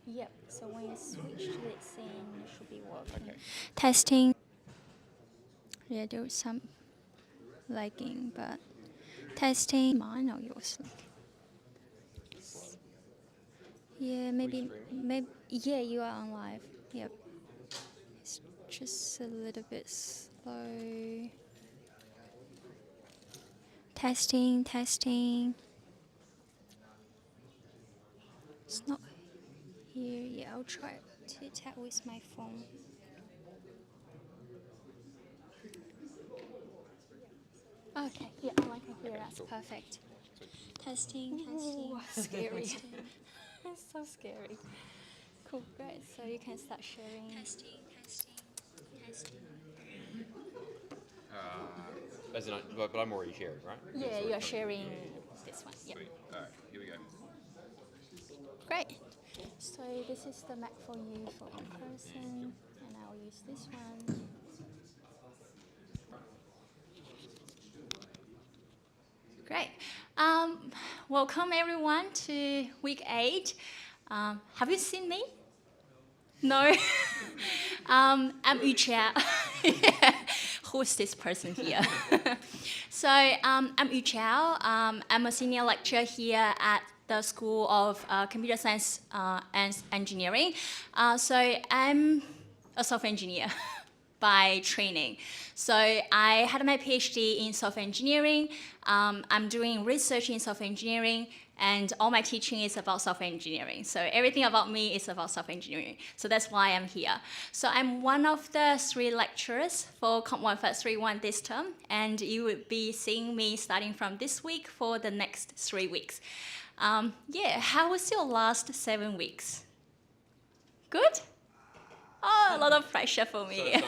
Yep, so when you switch to the scene, it should be working. Okay. Testing. Yeah, there was some lagging, but testing. Mine or yours? Yeah, maybe. Yeah, you are on live. Yep. It's just a little bit slow. Testing, testing. It's not here. Yeah, I'll try to tap with my phone. Okay, yeah, I can hear. That's Cool. perfect. Sweet. Testing, testing. Ooh, scary. Testing. It's so scary. Cool, great. So you can start sharing. Testing, testing, testing. As in, but I'm already sharing, right? Yeah, you're sharing this one. Yep. Sweet. All right, here we go. Great. So this is the Mac for you for in person, and I'll use this one. Great. Welcome everyone to week 8. Have you seen me? No. I'm Yu Chia. Who is this person here? So I'm Yu Chia. I'm a senior lecturer here at the School of Computer Science and Engineering. So I'm a software engineer by training. So I had my PhD in software engineering. I'm doing research in software engineering, and all my teaching is about software engineering. So everything about me is about software engineering. So that's why I'm here. So I'm one of the 3 lecturers for COMP1531 this term, and you will be seeing me starting from this week for the next 3 weeks. Yeah, how was your last 7 weeks? Good? Oh, a lot of pressure for me.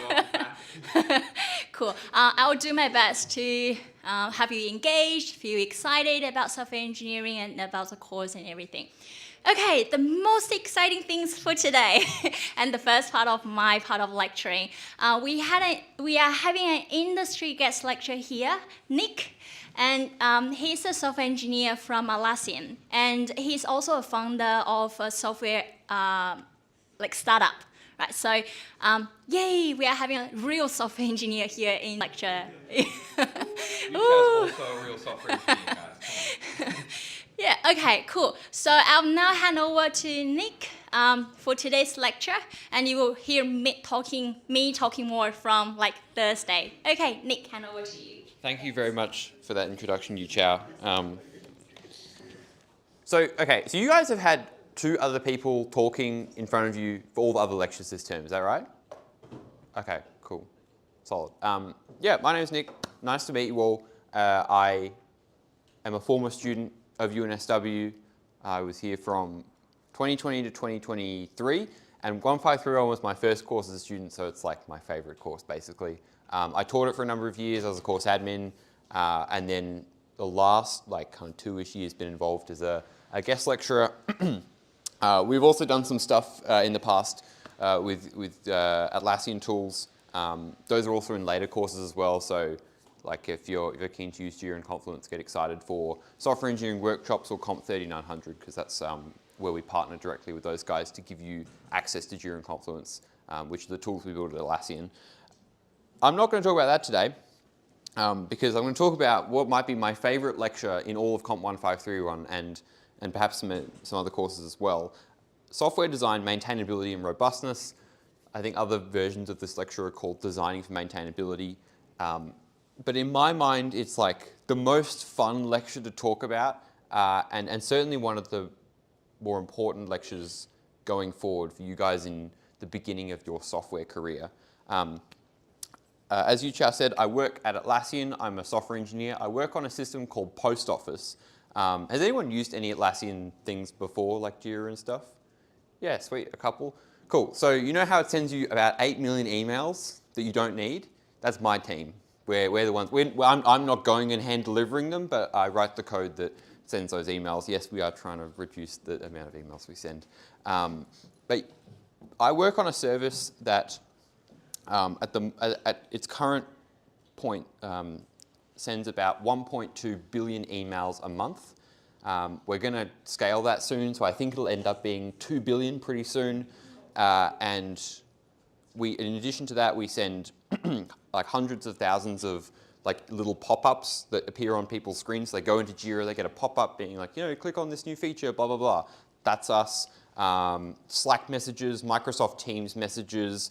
Cool. I'll do my best to have you engaged, feel excited about software engineering and about the course and everything. Okay, the most exciting things for today, and the first part of my part of lecturing, we are having an industry guest lecture here, Nick, and he's a software engineer from Atlassian, and he's also a founder of a software startup. Right, so yay, we are having a real software engineer here in lecture. You also a real software engineer, guys. Yeah, okay, cool. So I'll now hand over to Nick for today's lecture, and you will hear me talking more from like Thursday. Okay, Nick, hand over to you. Thank you very much for that introduction, Yu Chao. So you guys have had 2 other people talking in front of you for all the other lectures this term, is that right? Okay, cool, solid. Yeah, my name is Nick, nice to meet you all. I am a former student of UNSW. I was here from 2020 to 2023, and 1531 was my first course as a student, so it's like my favorite course, basically. I taught it for a number of years. I was a course admin, and then the last kind of 2-ish years been involved as a guest lecturer. We've also done some stuff in the past with Atlassian tools. Those are also in later courses as well, so like if you're keen to use Jira and Confluence, get excited for software engineering workshops or COMP1531, because that's where we partner directly with those guys to give you access to Jira and Confluence, which are the tools we built at Atlassian. I'm not going to talk about that today, because I'm going to talk about what might be my favorite lecture in all of COMP1531 and perhaps some other courses as well. Software design, maintainability, and robustness. I think other versions of this lecture are called designing for maintainability. But in my mind, it's like the most fun lecture to talk about, and certainly one of the more important lectures going forward for you guys in the beginning of your software career. As Yu Chao said, I work at Atlassian. I'm a software engineer. I work on a system called Post Office. Has anyone used any Atlassian things before, like Jira and stuff? Yeah, sweet, a couple. Cool, so you know how it sends you about 8 million emails that you don't need? That's my team. We're the ones, I'm not going and hand delivering them, but I write the code that sends those emails. Yes, we are trying to reduce the amount of emails we send. But I work on a service that at its current point sends about 1.2 billion emails a month. We're going to scale that soon, so I think it'll end up being 2 billion pretty soon. And in addition to that, we send like hundreds of thousands of like little pop-ups that appear on people's screens. They go into Jira, they get a pop-up being like, click on this new feature, blah, blah, blah. That's us. Slack messages, Microsoft Teams messages.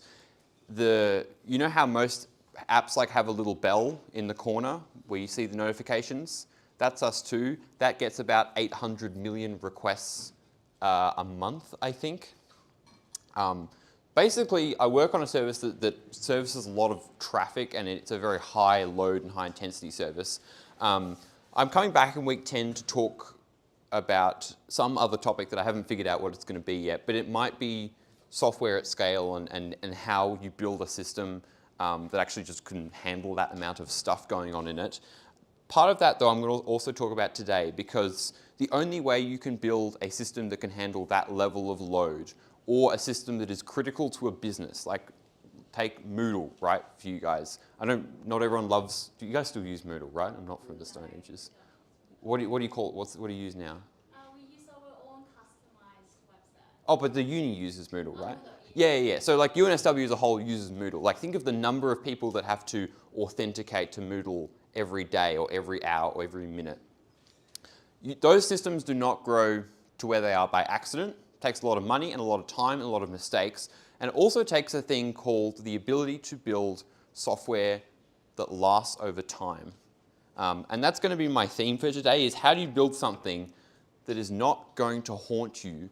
You know how most apps like have a little bell in the corner where you see the notifications? That's us too. That gets about 800 million requests a month, I think. Basically, I work on a service that services a lot of traffic, and it's a very high load and high intensity service. I'm coming back in week 10 to talk about some other topic that I haven't figured out what it's going to be yet, but it might be software at scale and how you build a system that actually just can handle that amount of stuff going on in it. Part of that, though, I'm going to also talk about today, because the only way you can build a system that can handle that level of load, or a system that is critical to a business, like take Moodle, right, for you guys. I know not everyone loves, do you guys still use Moodle, right? I'm not from the Stone Ages. What do you call it? What do you use now? We use our own customized website. Oh, but the uni uses Moodle, right? Yeah. So like UNSW as a whole uses Moodle. Like think of the number of people that have to authenticate to Moodle every day or every hour or every minute. Those systems do not grow to where they are by accident. It takes a lot of money and a lot of time and a lot of mistakes. And it also takes a thing called the ability to build software that lasts over time. And that's going to be my theme for today, is how do you build something that is not going to haunt you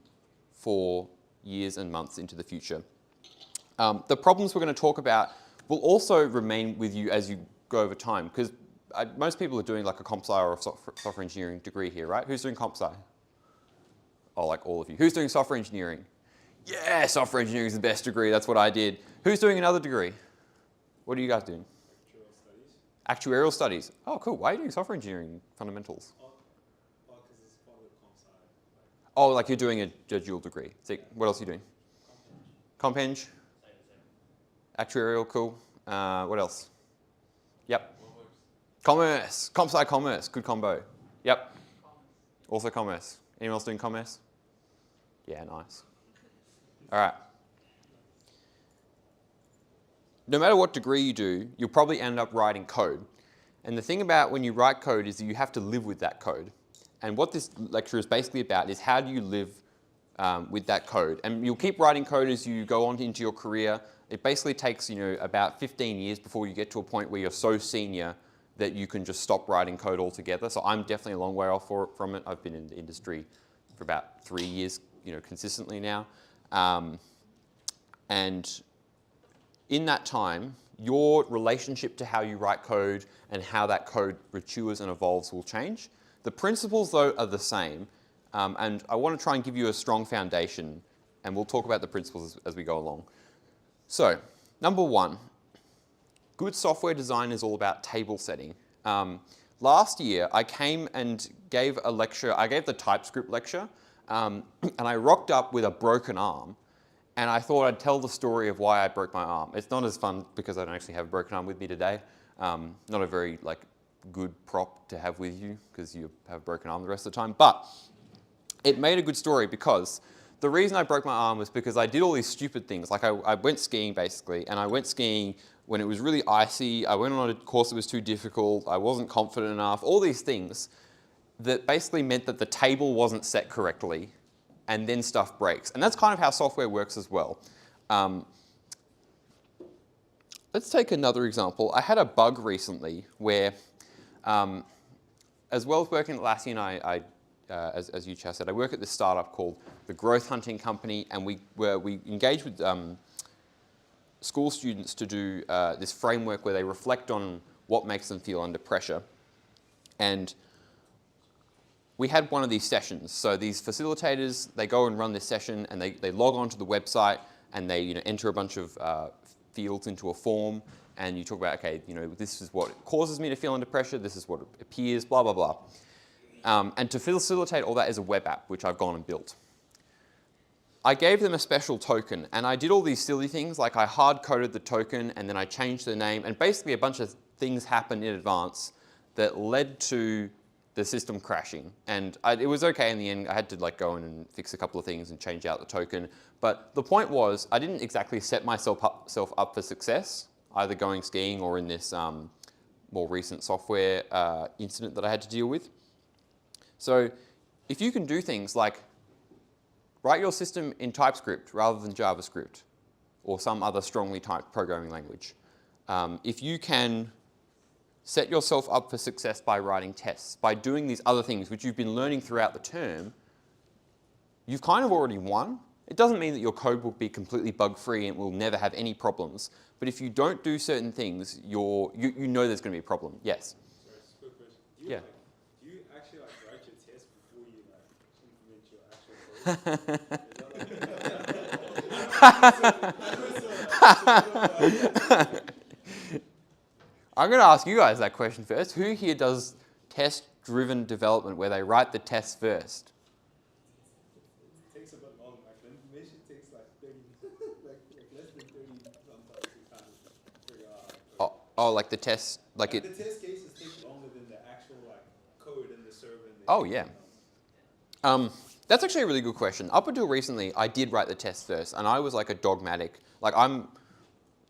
for years and months into the future. The problems we're going to talk about will also remain with you as you go over time, because most people are doing like a comp sci or a software engineering degree here, right? Who's doing comp sci? Oh, like all of you. Who's doing software engineering? Yeah, software engineering is the best degree. That's what I did. Who's doing another degree? What are you guys doing? Actuarial studies. Actuarial studies. Oh, cool. Why are you doing software engineering fundamentals? Because it's part of the comp sci. Oh, like you're doing a dual degree. So what else are you doing? Comp Eng? Actuarial, cool. What else? Yep. Commerce. Comp sci commerce. Good combo. Yep. Also commerce. Anyone else doing commerce? Yeah, nice. All right. No matter what degree you do, you'll probably end up writing code. And the thing about when you write code is that you have to live with that code. And what this lecture is basically about is how do you live with that code. And you'll keep writing code as you go on into your career. It basically takes about 15 years before you get to a point where you're so senior that you can just stop writing code altogether. So I'm definitely a long way off from it. I've been in the industry for about 3 years, consistently now. And in that time, your relationship to how you write code and how that code matures and evolves will change. The principles, though, are the same. And I want to try and give you a strong foundation, and we'll talk about the principles as we go along. So, number one, good software design is all about table setting. Last year, I came and gave a lecture. I gave the TypeScript lecture, and I rocked up with a broken arm. And I thought I'd tell the story of why I broke my arm. It's not as fun because I don't actually have a broken arm with me today. Not a very good prop to have with you because you have a broken arm the rest of the time. But it made a good story because the reason I broke my arm was because I did all these stupid things. Like I went skiing basically, and I went skiing when it was really icy. I went on a course that was too difficult. I wasn't confident enough. All these things that basically meant that the table wasn't set correctly, and then stuff breaks. And that's kind of how software works as well. Let's take another example. I had a bug recently where, as well as working at Lassie and I as Yucha said, I work at this startup called the Growth Hunting Company, and we engage with school students to do this framework where they reflect on what makes them feel under pressure. And we had one of these sessions. So these facilitators, they go and run this session, and they log onto the website, and they enter a bunch of fields into a form, and you talk about, okay, this is what causes me to feel under pressure, this is what appears, blah, blah, blah. And to facilitate all that is a web app, which I've gone and built. I gave them a special token, and I did all these silly things, like I hard-coded the token, and then I changed the name, and basically a bunch of things happened in advance that led to the system crashing. And it was okay in the end. I had to like go in and fix a couple of things and change out the token. But the point was, I didn't exactly set myself up for success, either going skiing or in this more recent software incident that I had to deal with. So if you can do things like write your system in TypeScript rather than JavaScript or some other strongly typed programming language, if you can set yourself up for success by writing tests, by doing these other things which you've been learning throughout the term, you've kind of already won. It doesn't mean that your code will be completely bug-free and will never have any problems. But if you don't do certain things, you know there's going to be a problem. Yes? Sorry, just a quick question. Yeah. Do you actually like write your test before you like implement your actual code? I'm going to ask you guys that question first. Who here does test-driven development where they write the tests first? It takes a bit long. Like the information takes like 30, like less than 30 sometimes to kind of figure out. Oh, like the test, like The it. test cases take longer than the actual like code in the server. And the Oh yeah. That's actually a really good question. Up until recently, I did write the test first, and I was like a dogmatic. Like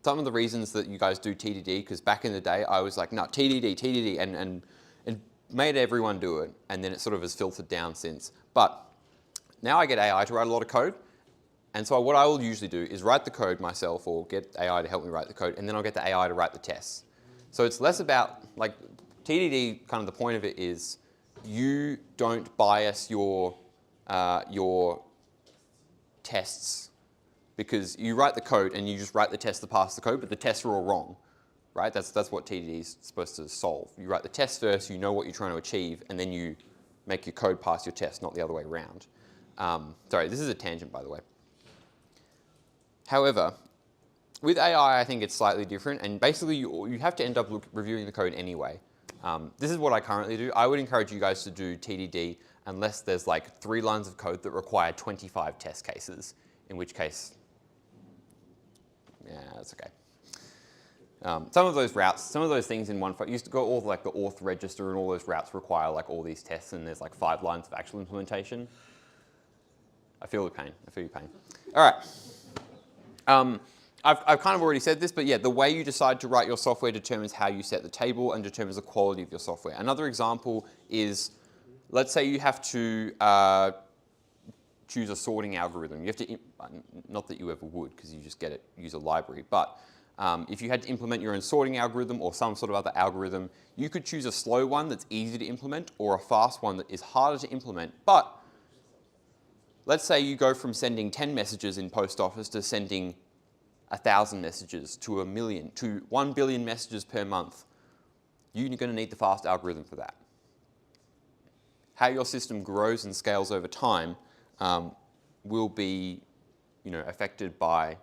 some of the reasons that you guys do TDD, because back in the day, I was like, no, TDD, and made everyone do it, and then it sort of has filtered down since. But now I get AI to write a lot of code, and so what I will usually do is write the code myself or get AI to help me write the code, and then I'll get the AI to write the tests. So it's less about, like, TDD, kind of the point of it is you don't bias your tests, because you write the code and you just write the test to pass the code, but the tests are all wrong, right? That's what TDD is supposed to solve. You write the test first, you know what you're trying to achieve, and then you make your code pass your test, not the other way around. Sorry, this is a tangent, by the way. However, with AI, I think it's slightly different, and basically you have to end up reviewing the code anyway. This is what I currently do. I would encourage you guys to do TDD unless there's like 3 lines of code that require 25 test cases, in which case, yeah, that's okay. Some of those routes, some of those things in one file, you used to go all like the auth register, and all those routes require like all these tests, and there's like 5 lines of actual implementation. I feel the pain. I feel your pain. All right. I've kind of already said this, but yeah, the way you decide to write your software determines how you set the table and determines the quality of your software. Another example is, let's say you have to choose a sorting algorithm. You have to, not that you ever would, because you just use a library, but if you had to implement your own sorting algorithm or some sort of other algorithm, you could choose a slow one that's easy to implement or a fast one that is harder to implement. But let's say you go from sending 10 messages in post office to sending 1,000 messages to 1 million, to 1 billion messages per month. You're going to need the fast algorithm for that. How your system grows and scales over time will be, affected by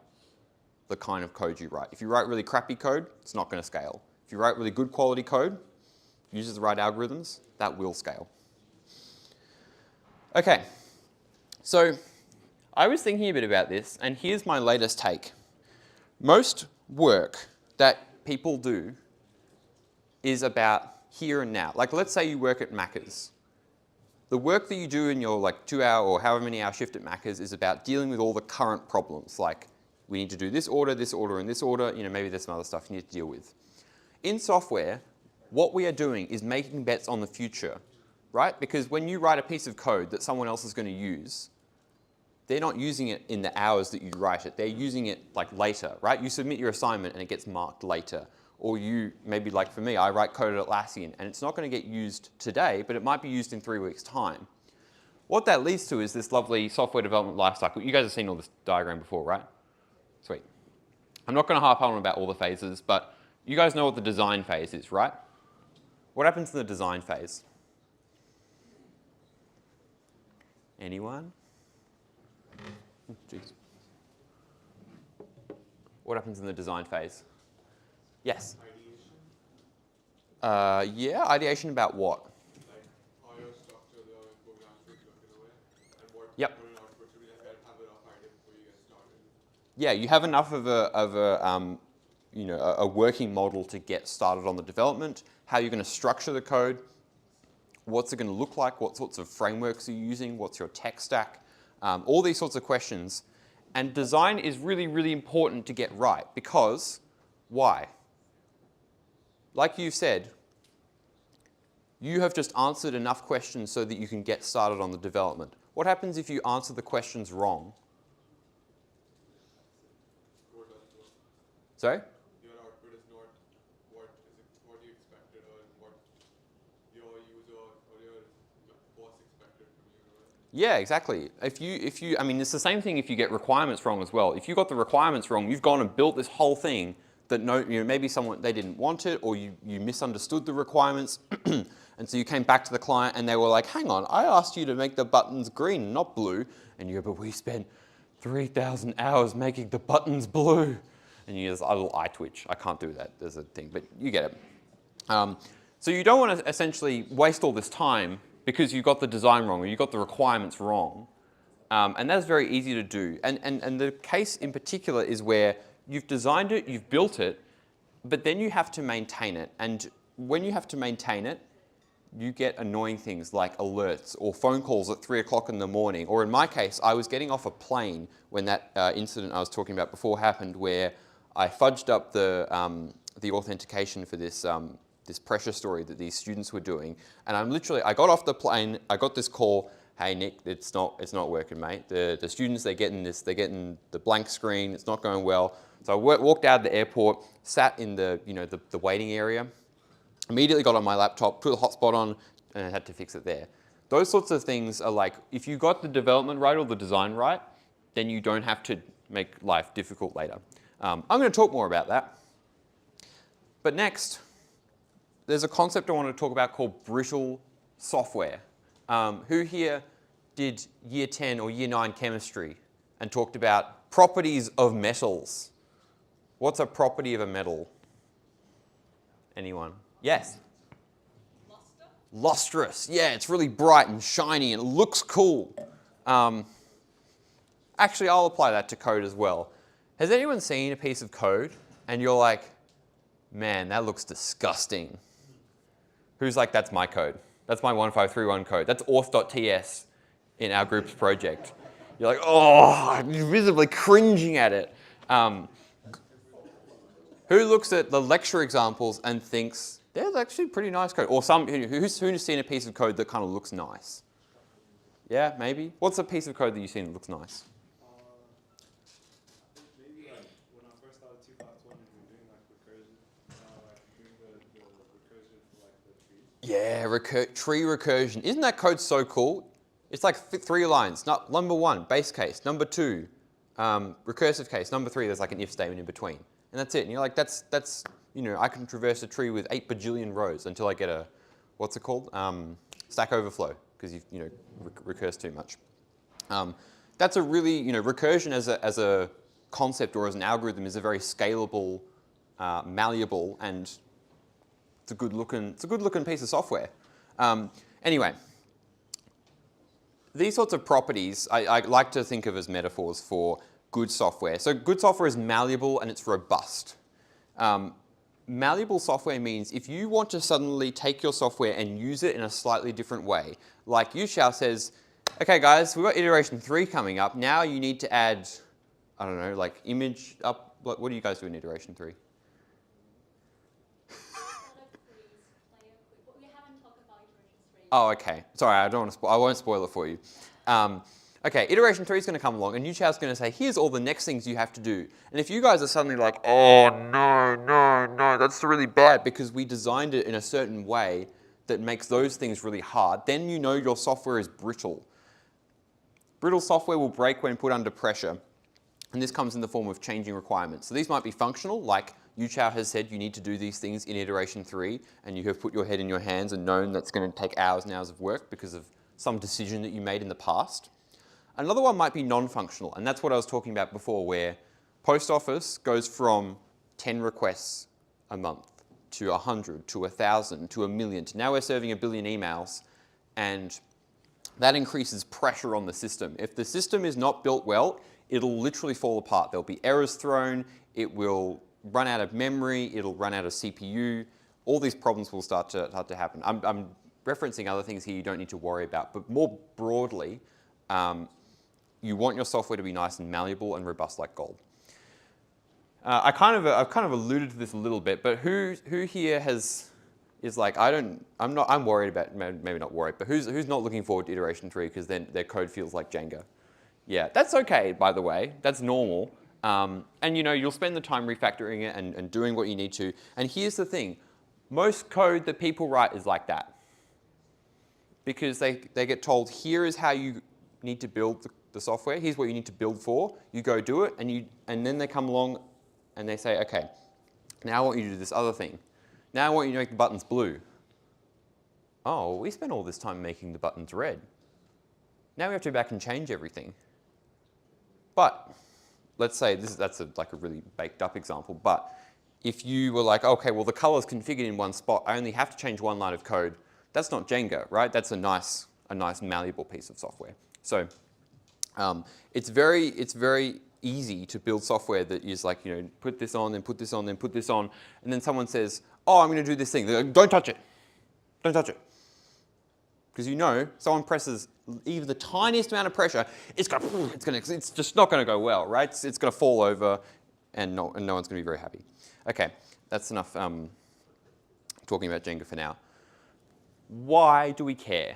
the kind of code you write. If you write really crappy code, it's not going to scale. If you write really good quality code, uses the right algorithms, that will scale. Okay, so I was thinking a bit about this, and here's my latest take. Most work that people do is about here and now. Like, let's say you work at Macca's. The work that you do in your 2-hour or however many hour shift at Macca's is about dealing with all the current problems. Like, we need to do this order, and this order, maybe there's some other stuff you need to deal with. In software, what we are doing is making bets on the future, right? Because when you write a piece of code that someone else is going to use, they're not using it in the hours that you write it. They're using it later, right? You submit your assignment and it gets marked later. Or maybe for me, I write code at Atlassian and it's not going to get used today, but it might be used in 3 weeks' time. What that leads to is this lovely software development lifecycle. You guys have seen all this diagram before, right? Sweet. I'm not going to harp on about all the phases, but you guys know what the design phase is, right? What happens in the design phase? Anyone? Jeez. What happens in the design phase? Yes? Ideation. Yeah, ideation about what? Like how your structure the program should look in a way, and what Yep. input output should be. Like, have enough idea before you get started. Yeah, you have enough of a working model to get started on the development, how you're going to structure the code, What's it going to look like? What sorts of frameworks are you using? What's your tech stack? All these sorts of questions. And design is really, really important to get right because why? Like you said, you have just answered enough questions so that you can get started on the development. What happens if you answer the questions wrong? Sorry? Your output is not what you expected or what your user or your boss expected from you, right? Yeah, exactly. I mean, it's the same thing if you get requirements wrong as well. If you got the requirements wrong, you've gone and built this whole thing that maybe they didn't want it, or you misunderstood the requirements, and so you came back to the client and they were like, hang on, I asked you to make the buttons green, not blue. And you go, but we spent 3,000 hours making the buttons blue. And you just, a little eye twitch. I can't do that. There's a thing, but you get it. So you don't want to essentially waste all this time because you got the design wrong or you got the requirements wrong. And that's very easy to do. And the case in particular is where you've designed it, you've built it, but then you have to maintain it. And when you have to maintain it, you get annoying things like alerts or phone calls at 3 o'clock in the morning. Or in my case, I was getting off a plane when that incident I was talking about before happened, where I fudged up the authentication for this this pressure story that these students were doing. And I got off the plane, I got this call, hey Nick, it's not working, mate. The students, they're getting the blank screen, it's not going well. So I walked out of the airport, sat in the waiting area, immediately got on my laptop, put the hotspot on, and I had to fix it there. Those sorts of things are like, if you got the development right or the design right, then you don't have to make life difficult later. I'm going to talk more about that. But next, there's a concept I want to talk about called brittle software. Who here did year 10 or year 9 chemistry and talked about properties of metals? What's a property of a metal? Anyone? Yes? Luster? Lustrous. Yeah, it's really bright and shiny and it looks cool. Actually, I'll apply that to code as well. Has anyone seen a piece of code and you're like, man, that looks disgusting? Who's like, that's my code. That's my 1531 code. That's auth.ts in our group's project. You're like, oh, you're visibly cringing at it. Who looks at the lecture examples and thinks, there's actually pretty nice code? Or who's seen a piece of code that kind of looks nice? Yeah, maybe? What's a piece of code that you've seen that looks nice? Maybe like when I first started 2020, we were doing like recursion, like doing the recursion for like the trees. Yeah, tree recursion. Isn't that code so cool? It's like 3 lines. Number 1, base case. Number 2, recursive case. Number 3, there's like an if statement in between. And that's it. And you're like, that's I can traverse a tree with 8 bajillion rows until I get a, what's it called? Stack Overflow, because you've recurse too much. That's a really, recursion as a concept or as an algorithm is a very scalable, malleable, and it's a good looking piece of software. Anyway, these sorts of properties I like to think of as metaphors for good software. So good software is malleable and it's robust. Malleable software means if you want to suddenly take your software and use it in a slightly different way, like Yushao says, okay guys, we've got iteration 3 coming up. Now you need to add, I don't know, like image up. What do you guys do in iteration 3? Oh, okay. Sorry, I won't spoil it for you. Okay, iteration 3 is going to come along and Yuchao's going to say, here's all the next things you have to do. And if you guys are suddenly like, oh, no, that's really bad because we designed it in a certain way that makes those things really hard, then you know your software is brittle. Brittle software will break when put under pressure. And this comes in the form of changing requirements. So these might be functional, like Yuchao has said you need to do these things in iteration 3, and you have put your head in your hands and known that's going to take hours and hours of work because of some decision that you made in the past. Another one might be non-functional, and that's what I was talking about before, where Post Office goes from 10 requests a month to 100, to 1,000, to 1,000,000, to now we're serving 1 billion emails, and that increases pressure on the system. If the system is not built well, it'll literally fall apart. There'll be errors thrown, it will run out of memory, it'll run out of CPU, all these problems will start to happen. I'm referencing other things here you don't need to worry about. But more broadly, you want your software to be nice and malleable and robust like gold. I've kind of alluded to this a little bit, but who here is like, I'm worried about, maybe not worried, but who's not looking forward to iteration 3 because then their code feels like Jenga? Yeah, that's okay, by the way. That's normal. And you'll spend the time refactoring it and doing what you need to. And here's the thing. Most code that people write is like that. Because they get told, here is how you need to build the software. Here's what you need to build for. You go do it, and then they come along and they say, okay, now I want you to do this other thing. Now I want you to make the buttons blue. Oh, we spent all this time making the buttons red. Now we have to go back and change everything. But let's say that's like a really baked up example. But if you were like, okay, well the color's configured in one spot, I only have to change one line of code. That's not Jenga, right? That's a nice malleable piece of software. So it's very easy to build software that is like, put this on, then put this on, then put this on, and then someone says, oh, I'm going to do this thing. They're like, don't touch it. Don't touch it. Because someone presses even the tiniest amount of pressure, it's just not going to go well, right? It's going to fall over, and no one's going to be very happy. Okay, that's enough talking about Jenga for now. Why do we care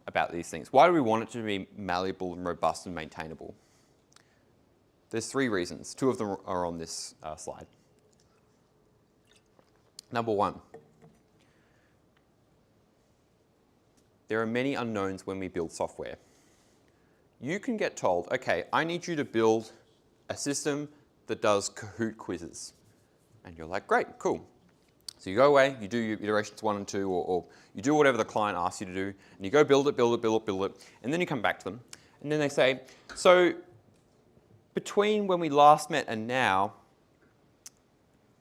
about these things? Why do we want it to be malleable and robust and maintainable? There's 3 reasons. 2 of them are on this slide. Number 1, there are many unknowns when we build software. You can get told, okay, I need you to build a system that does Kahoot quizzes. And you're like, great, cool. So you go away, you do your iterations 1 and 2, or you do whatever the client asks you to do, and you go build it, and then you come back to them. And then they say, so between when we last met and now,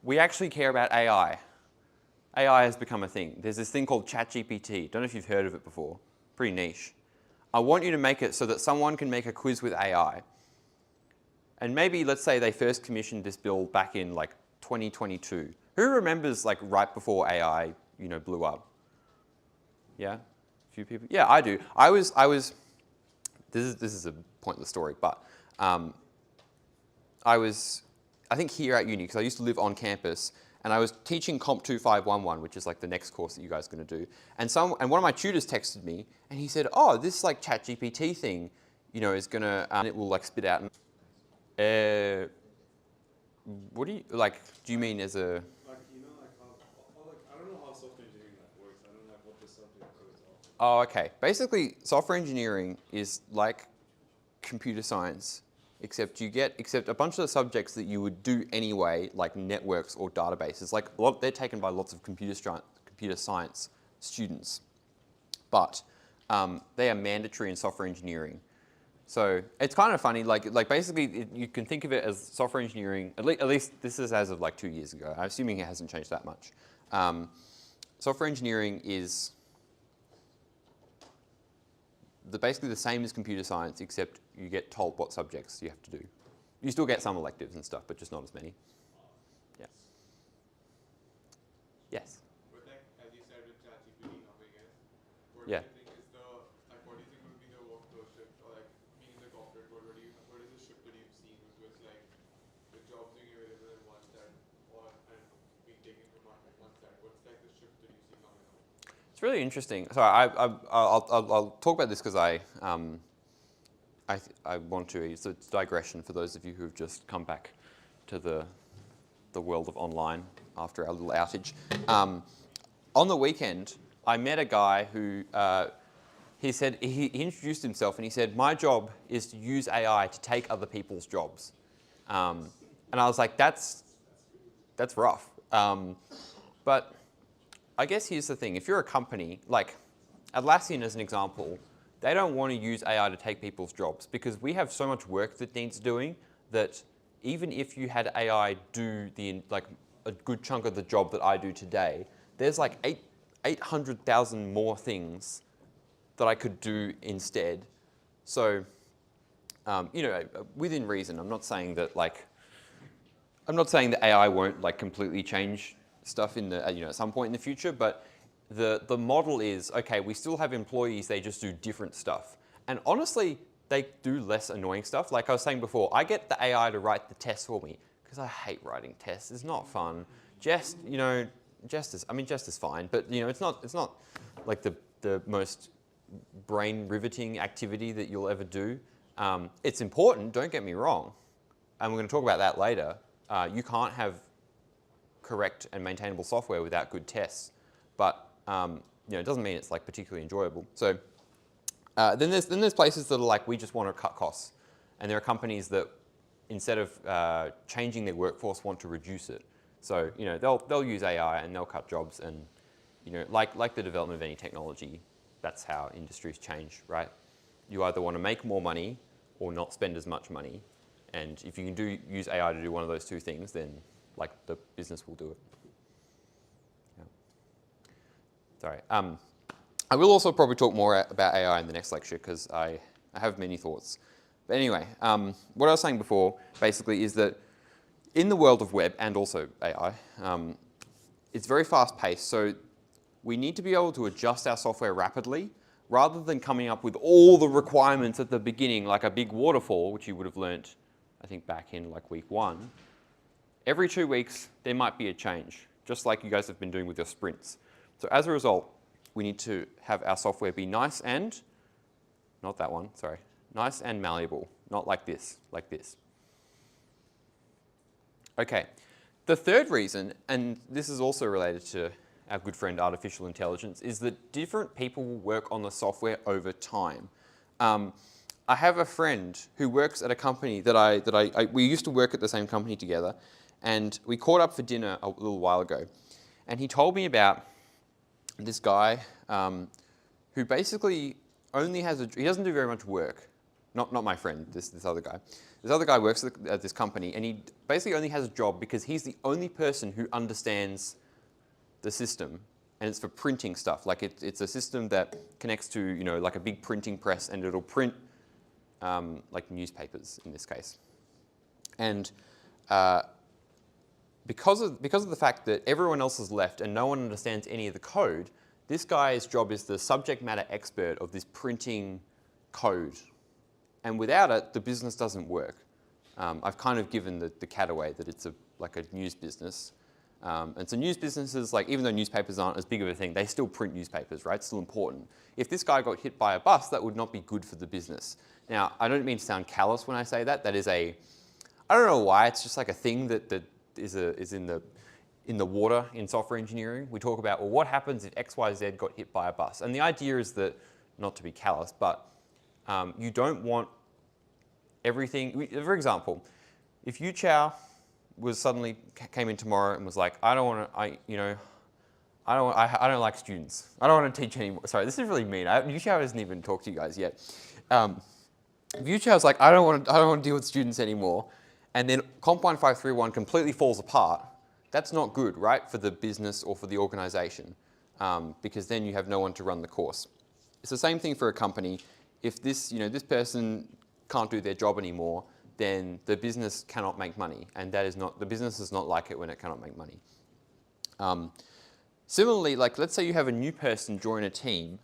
we actually care about AI. AI has become a thing. There's this thing called ChatGPT. Don't know if you've heard of it before. Pretty niche. I want you to make it so that someone can make a quiz with AI. And maybe, let's say they first commissioned this build back in like 2022. Who remembers like right before AI, blew up? Yeah? A few people? Yeah, I do. This is a pointless story, but I think here at uni, because I used to live on campus, and I was teaching COMP1531, which is like the next course that you guys are going to do. And one of my tutors texted me, and he said, oh, this like ChatGPT thing, is going to, and it will like spit out. What do you mean as a? Like, I don't know how software engineering works. I don't know what the subject is. Oh, okay. Basically, software engineering is like computer science, except a bunch of the subjects that you would do anyway, like networks or databases. Like they're taken by lots of computer science students, but they are mandatory in software engineering. So it's kind of funny. Like basically, you can think of it as software engineering. At least this is as of like 2 years ago. I'm assuming it hasn't changed that much. Software engineering is basically the same as computer science, except you get told what subjects you have to do. You still get some electives and stuff, but just not as many. Yeah. Yes? But like, as you said with ChatGPT now, I guess, what Yeah. do you think is what do you think would be the workflow shift, or like being in the corporate world, what is the shift that you've seen, which was like the jobs being available in one set, and being taken from market one set? What's like the shift that you see coming up? It's really interesting. So I'll talk about this because I want to. It's a digression for those of you who have just come back to the world of online after our little outage. On the weekend, I met a guy who he said he introduced himself and he said, "My job is to use AI to take other people's jobs," and I was like, "That's rough," but I guess here's the thing. If you're a company, like Atlassian as an example, they don't want to use AI to take people's jobs because we have so much work that needs doing that even if you had AI do a good chunk of the job that I do today, there's like 800,000 more things that I could do instead. So, within reason, I'm not saying that AI won't like completely change stuff in the at some point in the future, but the model is, okay, we still have employees, they just do different stuff. And honestly, they do less annoying stuff. Like I was saying before, I get the AI to write the tests for me because I hate writing tests. It's not fun. Jest is fine, but it's not like the most brain riveting activity that you'll ever do. It's important, don't get me wrong. And we're going to talk about that later. You can't have correct and maintainable software without good tests. But it doesn't mean it's like particularly enjoyable. So then there's places that are like, we just want to cut costs. And there are companies that, instead of changing their workforce, want to reduce it. So they'll use AI and they'll cut jobs. And like the development of any technology, that's how industries change, right? You either want to make more money or not spend as much money. And if you can use AI to do one of those two things, then like the business will do it. Yeah. Sorry. I will also probably talk more about AI in the next lecture because I have many thoughts. But anyway, what I was saying before basically is that in the world of web and also AI, it's very fast paced. So we need to be able to adjust our software rapidly rather than coming up with all the requirements at the beginning, like a big waterfall, which you would have learnt, I think, back in like week 1. Every 2 weeks, there might be a change, just like you guys have been doing with your sprints. So as a result, we need to have our software be nice and, not that one, sorry, nice and malleable, not like this, like this. Okay, the third reason, and this is also related to our good friend artificial intelligence, is that different people will work on the software over time. I have a friend who works at a company that we used to work at the same company together, and we caught up for dinner a little while ago. And he told me about this guy who basically only has he doesn't do very much work. Not my friend, this other guy. This other guy works at this company, and he basically only has a job because he's the only person who understands the system, and it's for printing stuff. Like it's a system that connects to like a big printing press, and it'll print like newspapers in this case. And because of the fact that everyone else has left and no one understands any of the code, this guy's job is the subject matter expert of this printing code. And without it, the business doesn't work. I've kind of given the cat away that it's like a news business. And so news businesses, like even though newspapers aren't as big of a thing, they still print newspapers, right? It's still important. If this guy got hit by a bus, that would not be good for the business. Now, I don't mean to sound callous when I say that. That is I don't know why, it's just like a thing that is in the water in software engineering. We talk about, well, what happens if XYZ got hit by a bus? And the idea is that, not to be callous, but you don't want everything. For example, if Yu Chao came in tomorrow and was like, I don't like students. I don't want to teach anymore. Sorry, this is really mean. Yu Chao hasn't even talked to you guys yet. If Yu Chao's like, I don't want to deal with students anymore, and then COMP1531 completely falls apart, that's not good, right, for the business or for the organization, because then you have no one to run the course. It's the same thing for a company. If this person can't do their job anymore, then the business cannot make money, and the business does not like it when it cannot make money. Similarly, like let's say you have a new person join a team.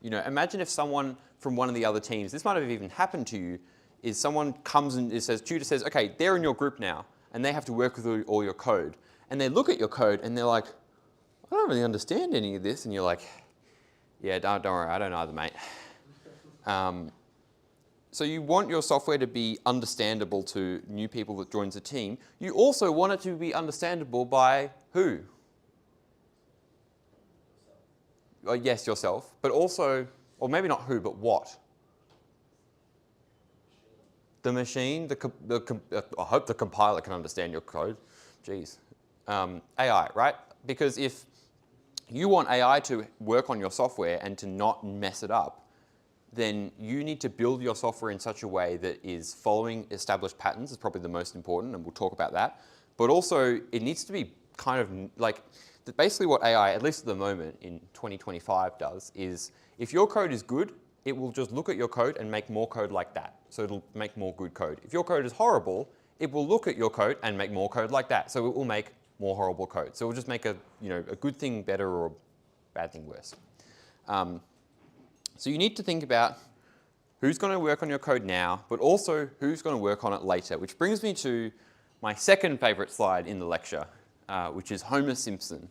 Imagine if someone from one of the other teams, this might have even happened to you, is someone comes and tutor says, okay, they're in your group now, and they have to work with all your code. And they look at your code and they're like, I don't really understand any of this. And you're like, yeah, don't worry, I don't either, mate. So you want your software to be understandable to new people that joins a team. You also want it to be understandable by who? Yes, yourself, but also, or maybe not who, but what? The machine, I hope the compiler can understand your code. Jeez. AI, right? Because if you want AI to work on your software and to not mess it up, then you need to build your software in such a way that is following established patterns is probably the most important, and we'll talk about that. But also, it needs to be kind of like, basically what AI, at least at the moment in 2025 does, is if your code is good, it will just look at your code and make more code like that. So it'll make more good code. If your code is horrible, it will look at your code and make more code like that. So it will make more horrible code. So it will just make a good thing better or bad thing worse. So you need to think about who's going to work on your code now, but also who's going to work on it later, which brings me to my second favourite slide in the lecture, which is Homer Simpson.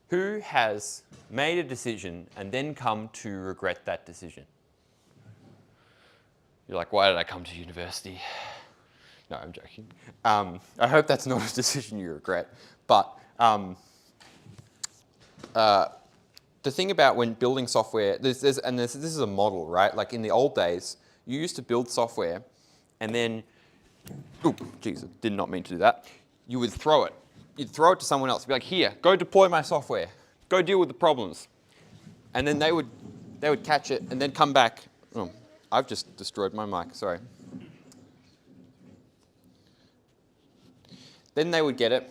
Who has made a decision and then come to regret that decision? You're like, why did I come to university? No, I'm joking. I hope that's not a decision you regret. But the thing about when building software, this is a model, right? Like in the old days, you used to build software and then, oh, geez, I did not mean to do that. You would throw it. You'd throw it to someone else. You'd be like, here, go deploy my software. Go deal with the problems. And then they would catch it and then come back. Oh, I've just destroyed my mic, sorry. Then they would get it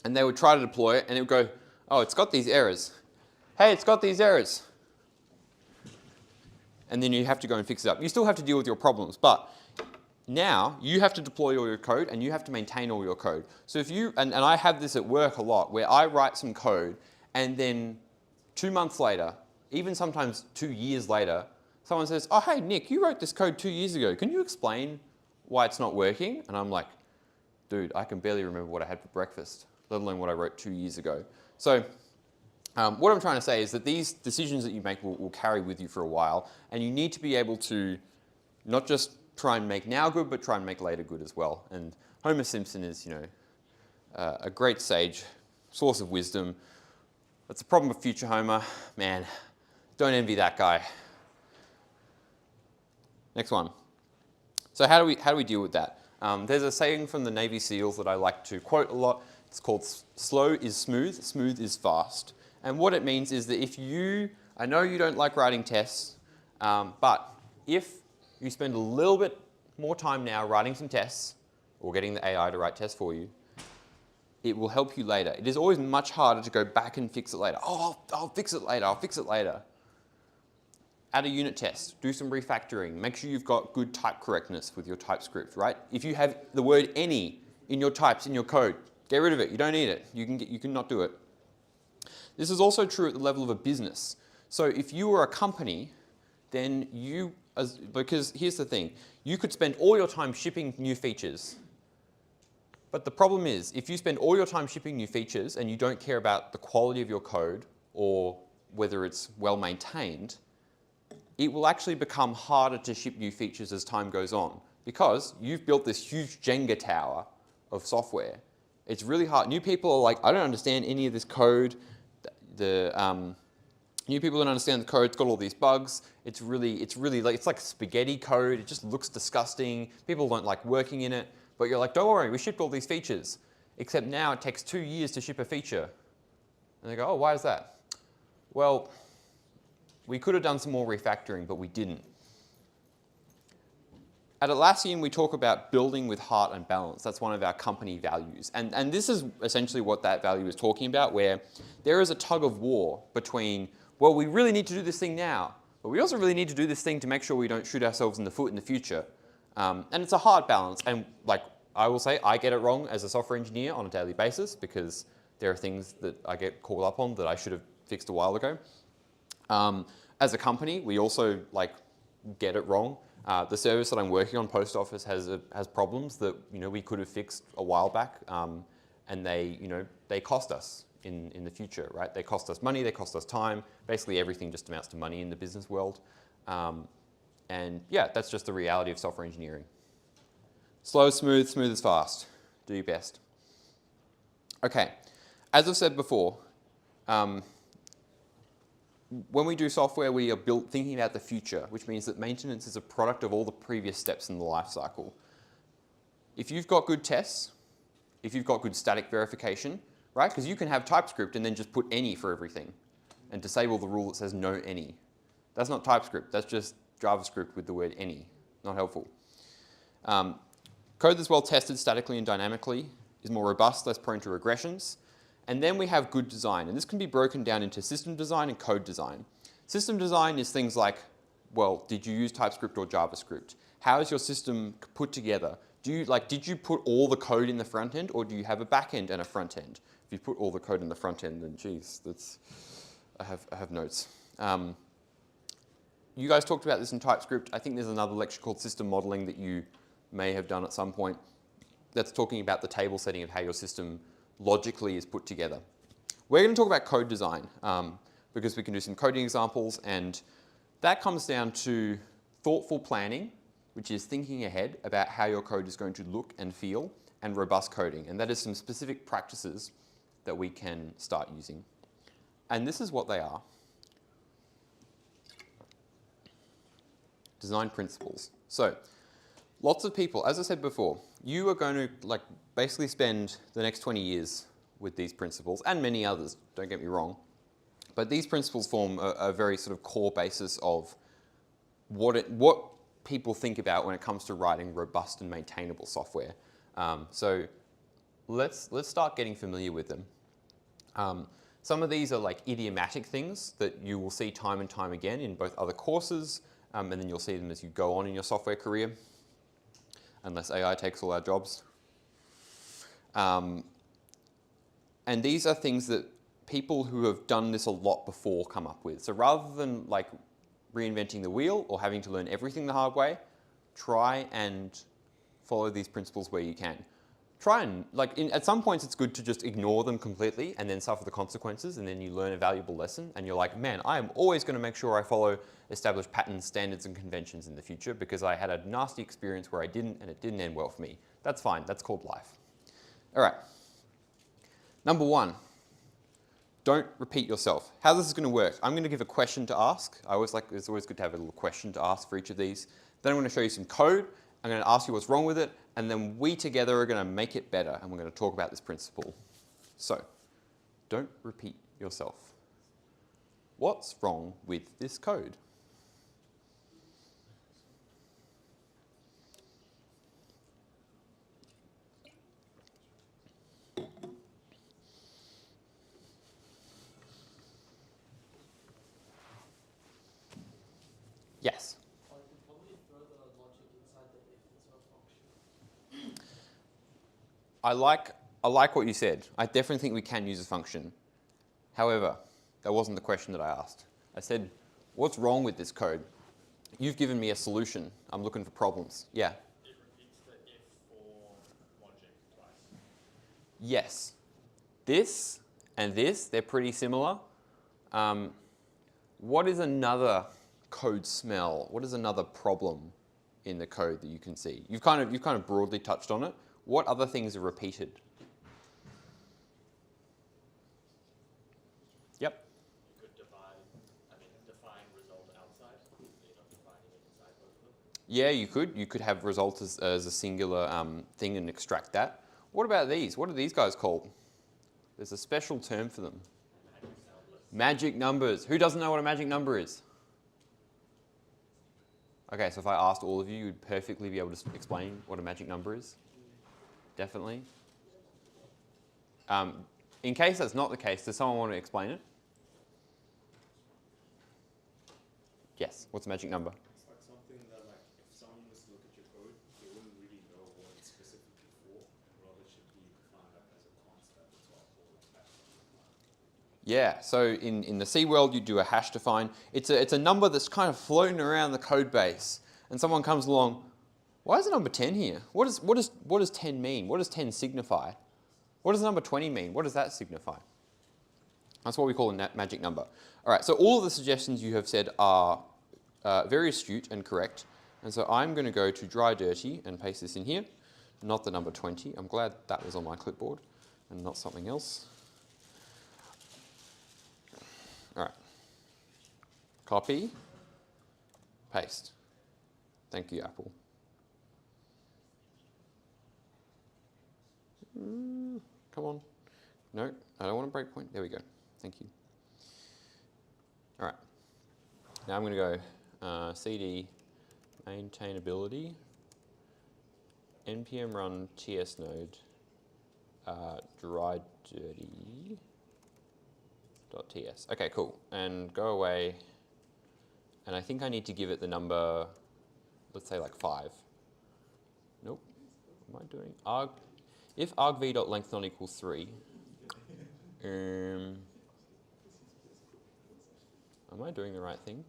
and they would try to deploy it and it would go, oh, it's got these errors. Hey, it's got these errors. And then you have to go and fix it up. You still have to deal with your problems, but now you have to deploy all your code and you have to maintain all your code. So if you, and I have this at work a lot, where I write some code and then 2 months later, even sometimes 2 years later, someone says, oh, hey, Nick, you wrote this code 2 years ago. Can you explain why it's not working? And I'm like, dude, I can barely remember what I had for breakfast, let alone what I wrote 2 years ago. So what I'm trying to say is that these decisions that you make will carry with you for a while, and you need to be able to not just try and make now good, but try and make later good as well. And Homer Simpson is, a great sage, source of wisdom. That's a problem with future Homer. Man, don't envy that guy. Next one. So how do we deal with that? There's a saying from the Navy SEALs that I like to quote a lot. It's called slow is smooth, smooth is fast. And what it means is that if you, I know you don't like writing tests, but if you spend a little bit more time now writing some tests or getting the AI to write tests for you, it will help you later. It is always much harder to go back and fix it later. Oh, I'll fix it later, I'll fix it later. Add a unit test, do some refactoring, make sure you've got good type correctness with your TypeScript, right? If you have the word any in your types, in your code, get rid of it, you don't need it, you can not do it. This is also true at the level of a business. So if you were a company, then because here's the thing, you could spend all your time shipping new features. But the problem is, if you spend all your time shipping new features and you don't care about the quality of your code or whether it's well maintained, it will actually become harder to ship new features as time goes on because you've built this huge Jenga tower of software. It's really hard. New people are like, I don't understand any of this code. New people don't understand the code. It's got all these bugs. It's like spaghetti code. It just looks disgusting. People don't like working in it. But you're like, don't worry, we shipped all these features. Except now it takes 2 years to ship a feature. And they go, oh, why is that? Well, we could have done some more refactoring, but we didn't. At Atlassian, we talk about building with heart and balance. That's one of our company values. And this is essentially what that value is talking about, where there is a tug of war between, well, we really need to do this thing now, but we also really need to do this thing to make sure we don't shoot ourselves in the foot in the future. And it's a hard balance. And like I will say, I get it wrong as a software engineer on a daily basis because there are things that I get caught up on that I should have fixed a while ago. As a company, we also get it wrong. The service that I'm working on, Post Office, has problems that we could have fixed a while back, and they cost us in the future, right? They cost us money, they cost us time. Basically, everything just amounts to money in the business world, and yeah, that's just the reality of software engineering. Slow, smooth, smooth is fast. Do your best. Okay, as I've said before. When we do software, we are thinking about the future, which means that maintenance is a product of all the previous steps in the life cycle. If you've got good tests, if you've got good static verification, right? Because you can have TypeScript and then just put any for everything and disable the rule that says no any. That's not TypeScript, that's just JavaScript with the word any. Not helpful. Code that's well tested statically and dynamically is more robust, less prone to regressions. And then we have good design, and this can be broken down into system design and code design. System design is things like, well, did you use TypeScript or JavaScript? How is your system put together? Did you put all the code in the front end, or do you have a back end and a front end? if you put all the code in the front end, then geez, I have notes. You guys talked about this in TypeScript. I think there's another lecture called system modeling that you may have done at some point that's talking about the table setting of how your system logically is put together. We're going to talk about code design because we can do some coding examples, and that comes down to thoughtful planning, which is thinking ahead about how your code is going to look and feel, and robust coding. And that is some specific practices that we can start using. And this is what they are. Design principles. So lots of people, as I said before, you are going to basically spend the next 20 years with these principles, and many others, don't get me wrong. But these principles form a very sort of core basis of what people think about when it comes to writing robust and maintainable software. So let's start getting familiar with them. Some of these are like idiomatic things that you will see time and time again in both other courses, and then you'll see them as you go on in your software career, unless AI takes all our jobs. And these are things that people who have done this a lot before come up with. So rather than like reinventing the wheel or having to learn everything the hard way, try and follow these principles where you can. Try and, at some points it's good to just ignore them completely and then suffer the consequences, and then you learn a valuable lesson and you're like, man, I am always going to make sure I follow established patterns, standards and conventions in the future because I had a nasty experience where I didn't and it didn't end well for me. That's fine, that's called life. All right. Number 1, don't repeat yourself. How this is going to work, I'm going to give a question to ask. It's always good to have a little question to ask for each of these. Then I'm going to show you some code. I'm going to ask you what's wrong with it, and then we together are going to make it better, and we're going to talk about this principle. So, don't repeat yourself. What's wrong with this code? Yes? Or you can probably throw the logic inside the if it's not function. I like what you said. I definitely think we can use a function. However, that wasn't the question that I asked. I said, what's wrong with this code? You've given me a solution. I'm looking for problems. Yeah? It repeats the if for logic twice. Yes. This and this, they're pretty similar. What is another code smell? What is another problem in the code that you can see? You've kind of broadly touched on it. What other things are repeated? Yep. You could define result outside. You're not defining it inside both of them. Yeah, you could. You could have result as a singular thing and extract that. What about these? What are these guys called? There's a special term for them. Magic numbers. Who doesn't know what a magic number is? Okay, so if I asked all of you, you'd perfectly be able to explain what a magic number is? Definitely. In case that's not the case, does someone want to explain it? Yes, what's a magic number? It's like something that if someone was to look at your code, they wouldn't really know what it's specifically for, and rather it should be defined up as a constant at the top or a hash. Yeah, so in the C world, you do a hash define. It's a number that's kind of floating around the code base, and someone comes along, why is the number 10 here? What does 10 mean? What does 10 signify? What does the number 20 mean? What does that signify? That's what we call a magic number. All right, so all of the suggestions you have said are very astute and correct. And so I'm going to go to dry dirty and paste this in here, not the number 20. I'm glad that was on my clipboard and not something else. All right. Copy, paste. Thank you, Apple. Come on. No, I don't want a breakpoint. There we go. Thank you. All right. Now I'm going to go cd maintainability npm run ts node dry dirty .ts. Okay, cool. And go away. And I think I need to give it the number, let's say like 5. Nope. What am I doing? Arg, if argv.length not equals 3, Am I doing the right thing?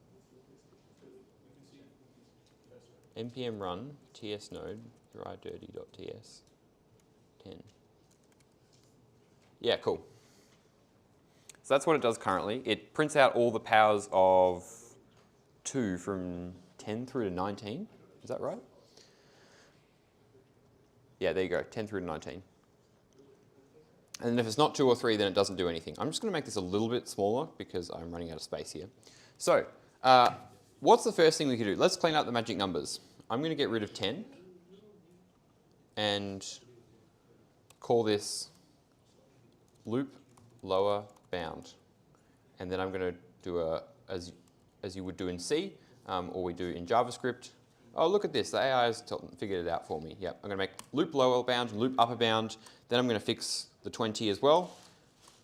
npm run ts node uridirty.ts 10. Yeah, cool. So that's what it does currently. It prints out all the powers of 2 from 10 through to 19. Is that right? Yeah, there you go, 10 through to 19. And then if it's not 2 or 3, then it doesn't do anything. I'm just going to make this a little bit smaller because I'm running out of space here. So what's the first thing we could do? Let's clean up the magic numbers. I'm going to get rid of 10 and call this loop lower bound. And then I'm going to do a, as you would do in C, or we do in JavaScript. Oh, look at this. The AI has figured it out for me. Yep, I'm going to make loop lower bound and loop upper bound. Then I'm going to fix the 20 as well.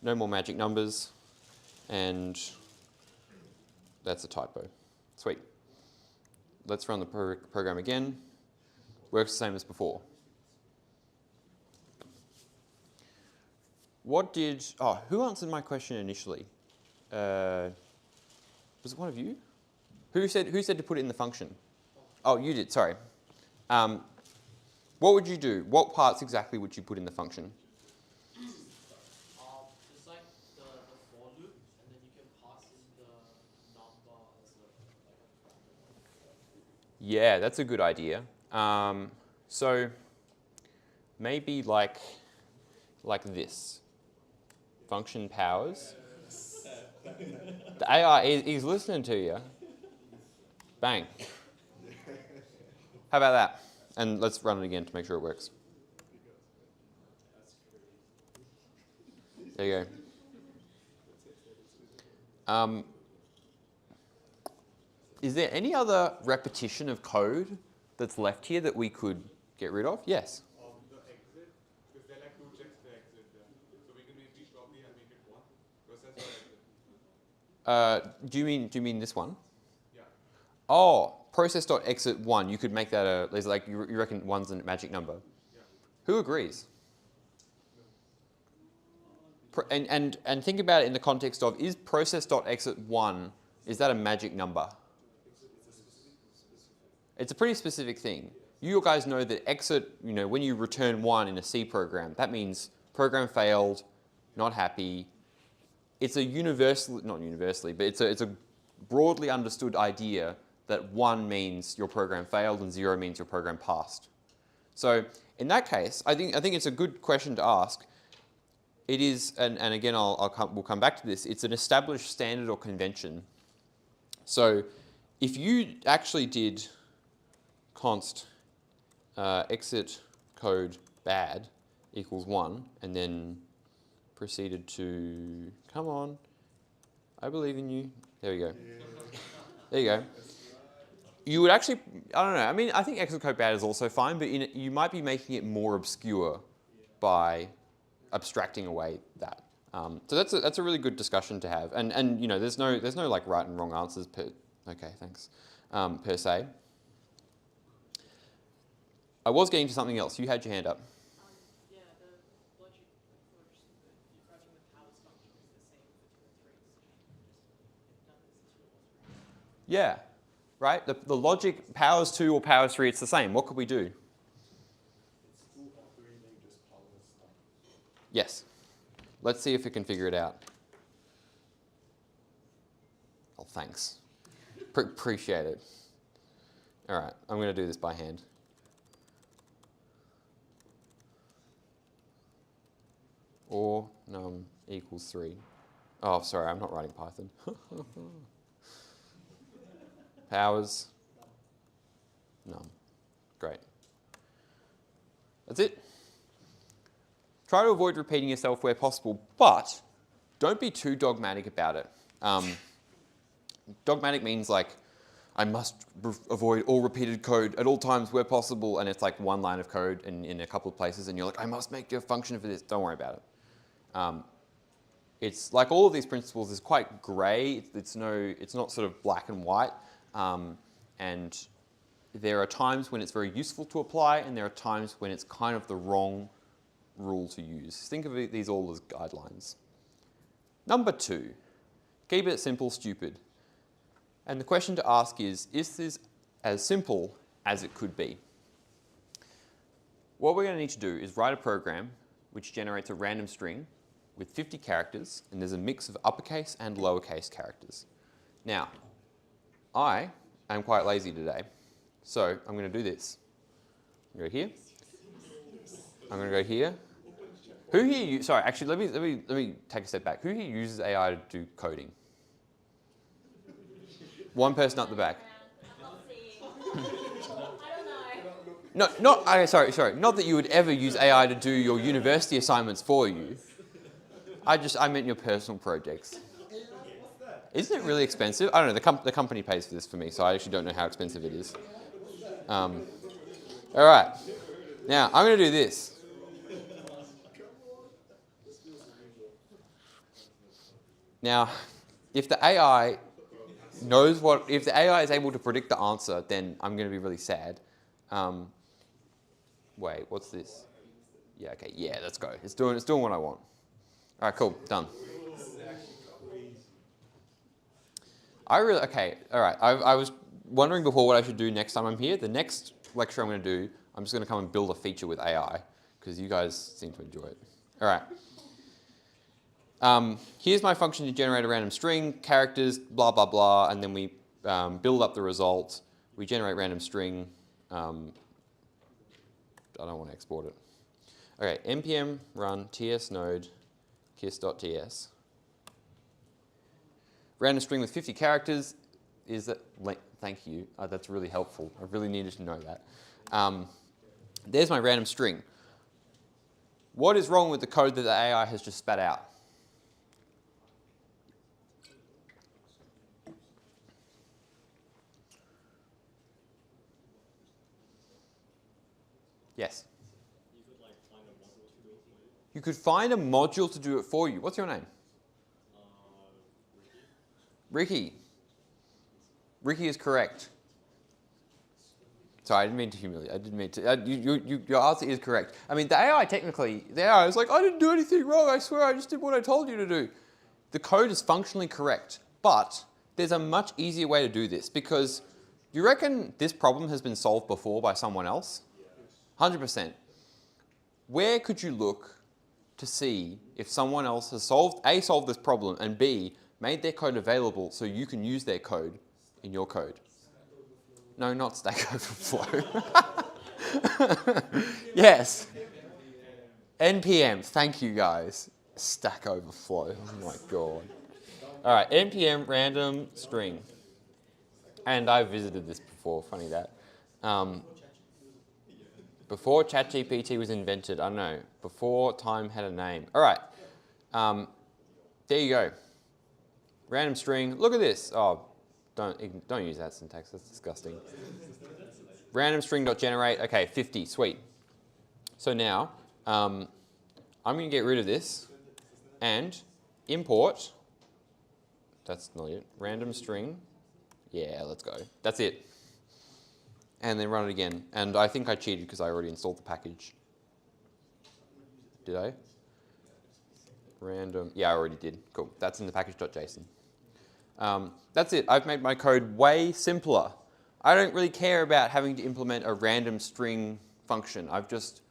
No more magic numbers. And that's a typo. Sweet. Let's run the program again. Works the same as before. What did, oh, who answered my question initially? Was it one of you? Who said to put it in the function? Oh, you did, sorry. What would you do? What parts exactly would you put in the function? It's like the for loop, and then you can pass in the number as a Yeah, that's a good idea. So maybe like this. Function powers. The AI is listening to you. Bang. How about that? And let's run it again to make sure it works. There you go. Is there any other repetition of code that's left here that we could get rid of? Yes. The exit, because there are like 2 checks to exit there. So we can maybe copy and make it 1. Process or exit. Do you mean this one? Yeah. Oh, process.exit 1. You could make that a, there's like, you reckon 1's a magic number? Yeah. Who agrees? And think about it in the context of, is process.exit 1, is that a magic number? It's a pretty specific thing. You guys know that exit, when you return 1 in a C program, that means program failed, not happy. It's a not universally, but it's a broadly understood idea that 1 means your program failed and 0 means your program passed. So in that case, I think it's a good question to ask. It is, and again, we'll come back to this, it's an established standard or convention. So if you actually did const exit code bad equals 1, and then proceeded to, come on, I believe in you. There we go. There you go. You would actually, I don't know, I mean, I think exit code bad is also fine, but you might be making it more obscure by abstracting away that. So that's a really good discussion to have. And there's no like right and wrong answers per se. I was getting to something else. You had your hand up. Yeah, the logic for defining the powers function is the same for 2 and 3. So just done as 2 or 3. Yeah, right? The logic powers 2 or powers 3, it's the same. What could we do? It's still operating just power stuff. Yes. Let's see if it can figure it out. Oh, thanks. Appreciate it. All right, I'm going to do this by hand. Or num equals 3. Oh, sorry, I'm not writing Python. Powers num. Great. That's it. Try to avoid repeating yourself where possible, but don't be too dogmatic about it. Dogmatic means like, I must avoid all repeated code at all times where possible, and it's like 1 line of code in a couple of places, and you're like, I must make a function for this. Don't worry about it. It's like all of these principles is quite grey. It's not sort of black and white, and there are times when it's very useful to apply, and there are times when it's kind of the wrong rule to use. Think of these all as guidelines. Number 2, keep it simple, stupid. And the question to ask is this as simple as it could be? What we're going to need to do is write a program which generates a random string with 50 characters, and there's a mix of uppercase and lowercase characters. Now, I am quite lazy today, so I'm going to do this. I'm going to go here. I'm going to go here. Who here, sorry, actually, let me take a step back. Who here uses AI to do coding? One person up the back. No, okay, sorry. Not that you would ever use AI to do your university assignments for you. I meant your personal projects. Isn't it really expensive? I don't know, the company pays for this for me, so I actually don't know how expensive it is. All right, now I'm going to do this. Now, if the AI if the AI is able to predict the answer, then I'm going to be really sad. Wait, what's this? Yeah, okay, yeah, let's go. It's doing what I want. All right, cool, done. Okay, all right. I was wondering before what I should do next time I'm here. The next lecture I'm going to do, I'm just going to come and build a feature with AI because you guys seem to enjoy it. All right. Here's my function to generate a random string, characters, blah, blah, blah, and then we build up the result. We generate random string. I don't want to export it. Okay, npm run ts node kiss.ts. Random string with 50 characters is that, thank you, that's really helpful. I really needed to know that. There's my random string. What is wrong with the code that the AI has just spat out? Yes? You could find a module to do it for you. What's your name? Ricky. Ricky is correct. Sorry, I didn't mean to humiliate. I didn't mean to. Your answer is correct. I mean, the AI is like, I didn't do anything wrong. I swear, I just did what I told you to do. The code is functionally correct, but there's a much easier way to do this because you reckon this problem has been solved before by someone else? 100%. Where could you look to see if someone else has solved this problem, and B, made their code available so you can use their code in your code? No, not Stack Overflow. Yes. NPM, thank you guys. Stack Overflow, oh my God. All right, NPM random string. And I've visited this before, funny that. Before ChatGPT was invented, I don't know, before time had a name. All right, there you go. Random string, look at this. Oh, don't use that syntax, that's disgusting. Random string.generate, okay, 50, sweet. So now, I'm going to get rid of this and import, that's not it, random string, yeah, let's go. That's it. And then run it again. And I think I cheated because I already installed the package. Did I? Random, yeah, I already did. Cool, that's in the package.json. That's it, I've made my code way simpler. I don't really care about having to implement a random string function. I've just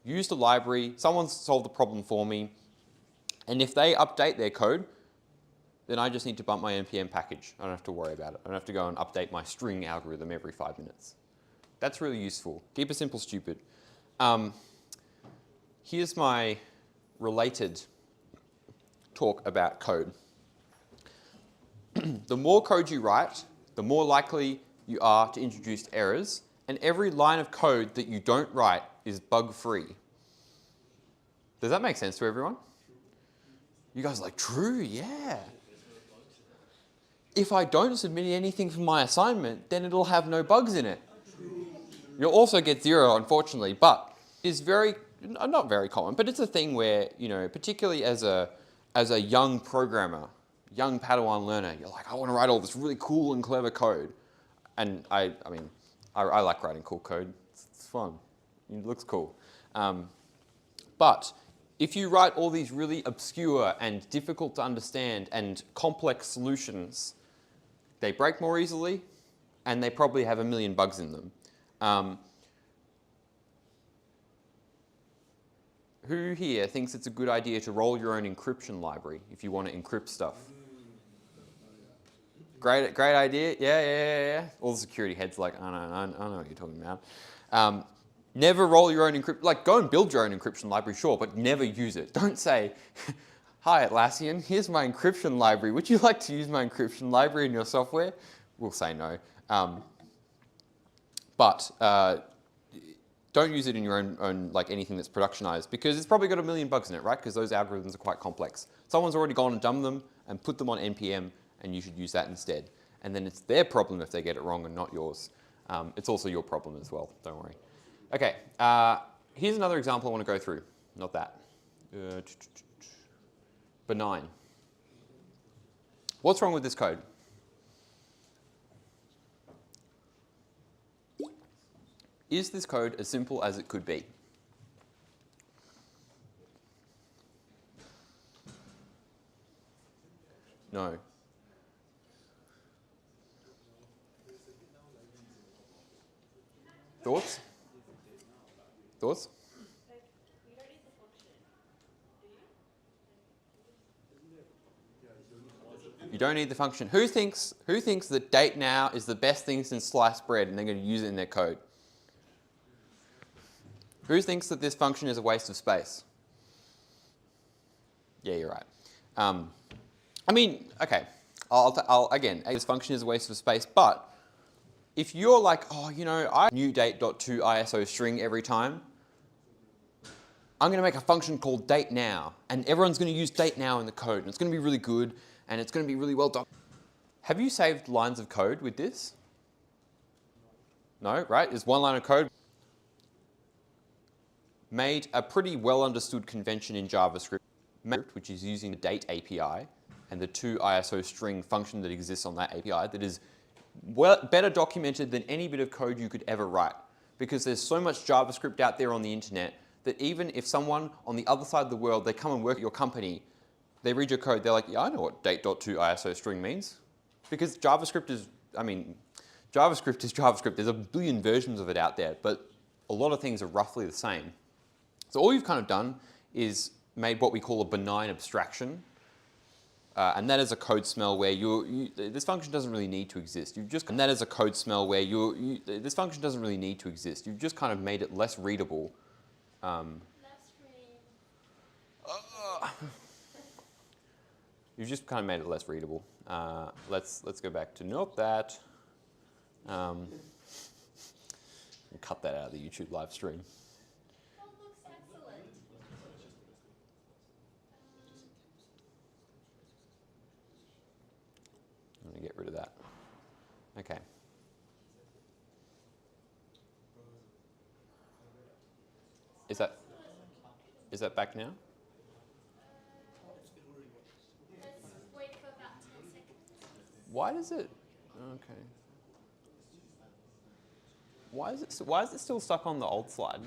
used a library, someone's solved the problem for me, and if they update their code, then I just need to bump my npm package. I don't have to worry about it. I don't have to go and update my string algorithm every 5 minutes. That's really useful. Keep it simple, stupid. Here's my related talk about code. The more code you write, the more likely you are to introduce errors, and every line of code that you don't write is bug-free. Does that make sense to everyone? You guys are like, true, yeah. If I don't submit anything for my assignment, then it'll have no bugs in it. You'll also get 0, unfortunately, but it's not very common, but it's a thing where, you know, particularly as a young programmer, young Padawan learner, you're like, I want to write all this really cool and clever code. And I like writing cool code. It's fun. It looks cool. But if you write all these really obscure and difficult to understand and complex solutions, they break more easily, and they probably have a million bugs in them. Who here thinks it's a good idea to roll your own encryption library if you want to encrypt stuff? Great idea. Yeah. All the security heads like, I know what you're talking about. Never roll your own encryption. Like, go and build your own encryption library, sure, but never use it. Don't say, "Hi Atlassian, here's my encryption library. Would you like to use my encryption library in your software?" We'll say no. But don't use it in your own like anything that's productionized, because it's probably got a million bugs in it, right? Because those algorithms are quite complex. Someone's already gone and done them and put them on NPM, and you should use that instead. And then it's their problem if they get it wrong and not yours. It's also your problem as well, don't worry. Okay, here's another example I want to go through. Not that. Benign. What's wrong with this code? Is this code as simple as it could be? No. Thoughts? Thoughts? You don't need the function. Who thinks that date now is the best thing since sliced bread and they're going to use it in their code? Who thinks that this function is a waste of space? Yeah, you're right. I mean, okay. Again, this function is a waste of space, but if you're like, oh, you know, I new date.to ISO string every time, I'm going to make a function called date now, and everyone's going to use date now in the code, and it's going to be really good, and it's going to be really well documented. Have you saved lines of code with this? No, right? There's one line of code. Made a pretty well understood convention in JavaScript, which is using the date API and the toISO string function that exists on that API that is better documented than any bit of code you could ever write, because there's so much JavaScript out there on the internet that even if someone on the other side of the world, they come and work at your company, they read your code, they're like, yeah, I know what date.toISO string means. Because JavaScript is, JavaScript is JavaScript. There's a billion versions of it out there, but a lot of things are roughly the same. So all you've kind of done is made what we call a benign abstraction. And that is a code smell where this function doesn't really need to exist. And that is a code smell where this function doesn't really need to exist. You've just kind of made it less readable. You've just kind of made it less readable. Let's go back to note that. Cut that out of the YouTube live stream. That looks excellent. I'm going to get rid of that. Okay. Is that back now? Let's wait for about 10 seconds. Why does it? Okay. Why is it still stuck on the old slide?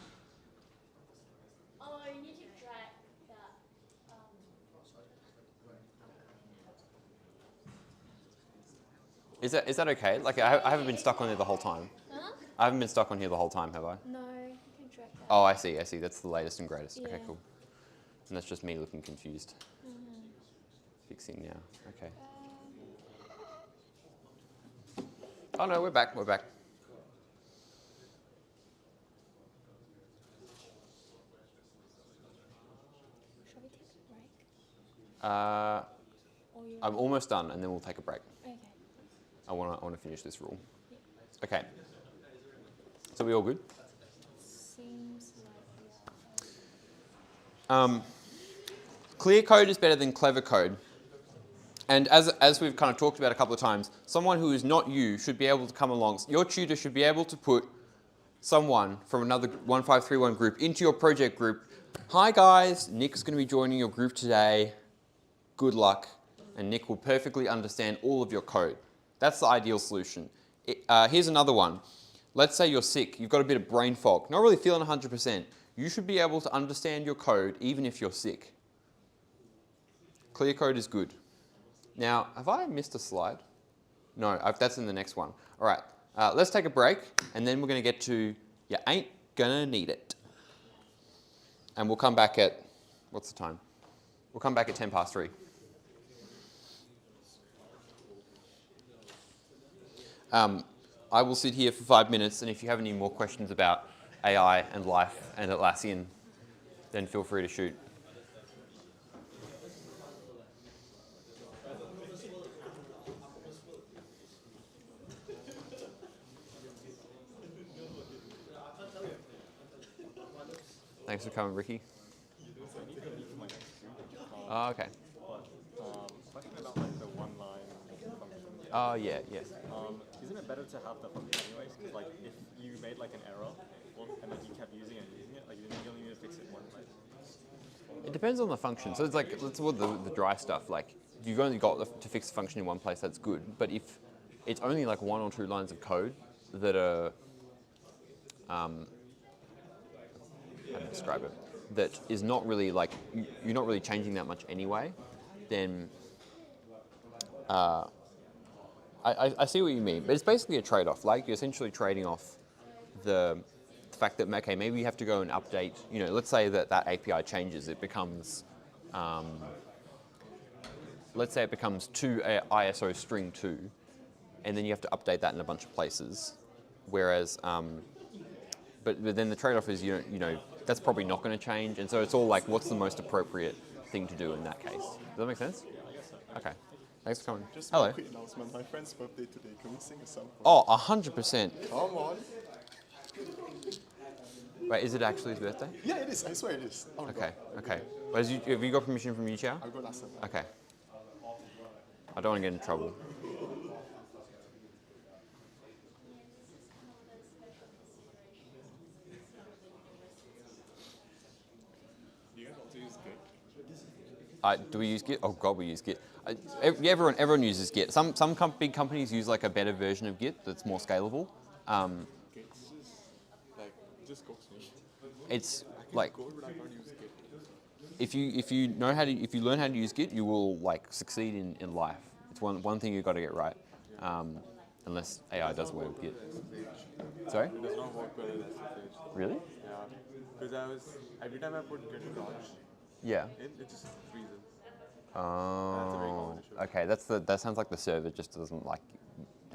Oh, you need to drag that. Is that okay? Like I haven't been stuck on here the whole time. Huh? I haven't been stuck on here the whole time, have I? No, you can drag that. Oh, I see. That's the latest and greatest. Okay, Yeah. cool. And that's just me looking confused. Fixing now. Okay. Oh no, we're back. We're back. Shall we take a break? Or you I'm almost done, and then we'll take a break. Okay. I want to finish this rule. Okay. So we all good? Seems like Clear code is better than clever code. And as we've kind of talked about a couple of times, someone who is not you should be able to come along. Your tutor should be able to put someone from another 1531 group into your project group. Hi guys, Nick's going to be joining your group today. Good luck. And Nick will perfectly understand all of your code. That's the ideal solution. Here's another one. Let's say you're sick. You've got a bit of brain fog. Not really feeling 100%. you should be able to understand your code even if you're sick. Clear code is good. Now, have I missed a slide? No, that's in the next one. All right, let's take a break, and then we're going to get to you ain't gonna need it. And we'll come back at, what's the time? We'll come back at 3:10. I will sit here for 5 minutes, and if you have any more questions about AI and life and Atlassian, then feel free to shoot. Thanks for coming, Ricky. Oh, okay. Question about like the one-line function. Oh, yeah, yeah. Isn't it better to have the function anyways? Because like if you made like an error, and then you kept using it, like you only need to fix it one place. It depends on the function. So it's like, let's with the dry stuff. Like, you've only got to fix the function in one place, that's good. But if it's only like 1 or 2 lines of code that are, how to describe it, that is not really like, you're not really changing that much anyway, then I see what you mean. But it's basically a trade-off. Like, you're essentially trading off the fact that, okay, maybe you have to go and update, let's say that API changes, it becomes, let's say it becomes ISO string 2, and then you have to update that in a bunch of places. Whereas, but then the trade-off is, that's probably not going to change, and so it's all like, what's the most appropriate thing to do in that case? Does that make sense? Yeah, I guess so. Okay. Thanks for coming. Just Hello. a quick announcement. My friend's birthday today. Can we sing a song for Oh, 100%. Come on. Wait, is it actually his birthday? Yeah, it is. I swear it is. Oh my Okay, God. okay. Well, have you got permission from Yuchao? I'll go ask him. Okay. I don't want to get in trouble. Do you guys also use Git? Do we use Git? Oh God, we use Git. Everyone uses Git. Some big companies use like a better version of Git that's more scalable. Git's just cooks me. It's I can like code, but I can't use Git. if you learn how to use Git, you will like succeed in life. It's one thing you've got to get right, unless AI does work with Git. Sorry? It does not work well in SSH. Really? Yeah. Because every time I put git launch Yeah. in, it just freezes. Oh, issue. okay. That sounds like the server just doesn't like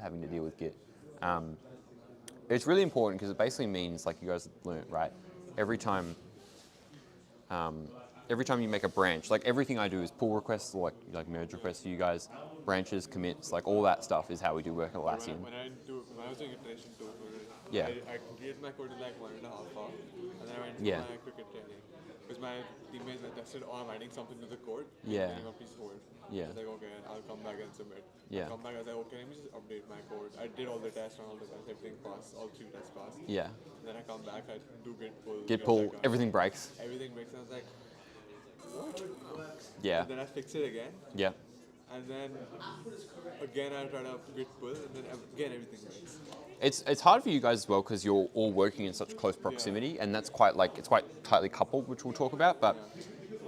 having to deal with Git. It's really important because it basically means, like you guys learned, right? Every time you make a branch, like everything I do is pull requests, like merge requests for you guys, branches, commits, like all that stuff is how we do work at Atlassian. When I was doing iteration 2, Yeah. I created my code in like 1.5 hours, and then I went to Yeah. my cricket training. Because my teammates tested, I'm adding something to the code. Yeah. Getting a piece of code. Yeah. I was like, okay, I'll come back and submit. Yeah. I come back, I was like, okay, let me just update my code. I did all the tests and all the tests, everything passed, all 3 tests passed. Yeah. Then I come back, I do git pull. Git pull, check out. everything breaks. Everything breaks, and I was like, what? Yeah. And then I fix it again. Yeah. And then again I try to git pull, and then again everything breaks. It's hard for you guys as well because you're all working in such close proximity, and that's quite tightly coupled, which we'll talk about. But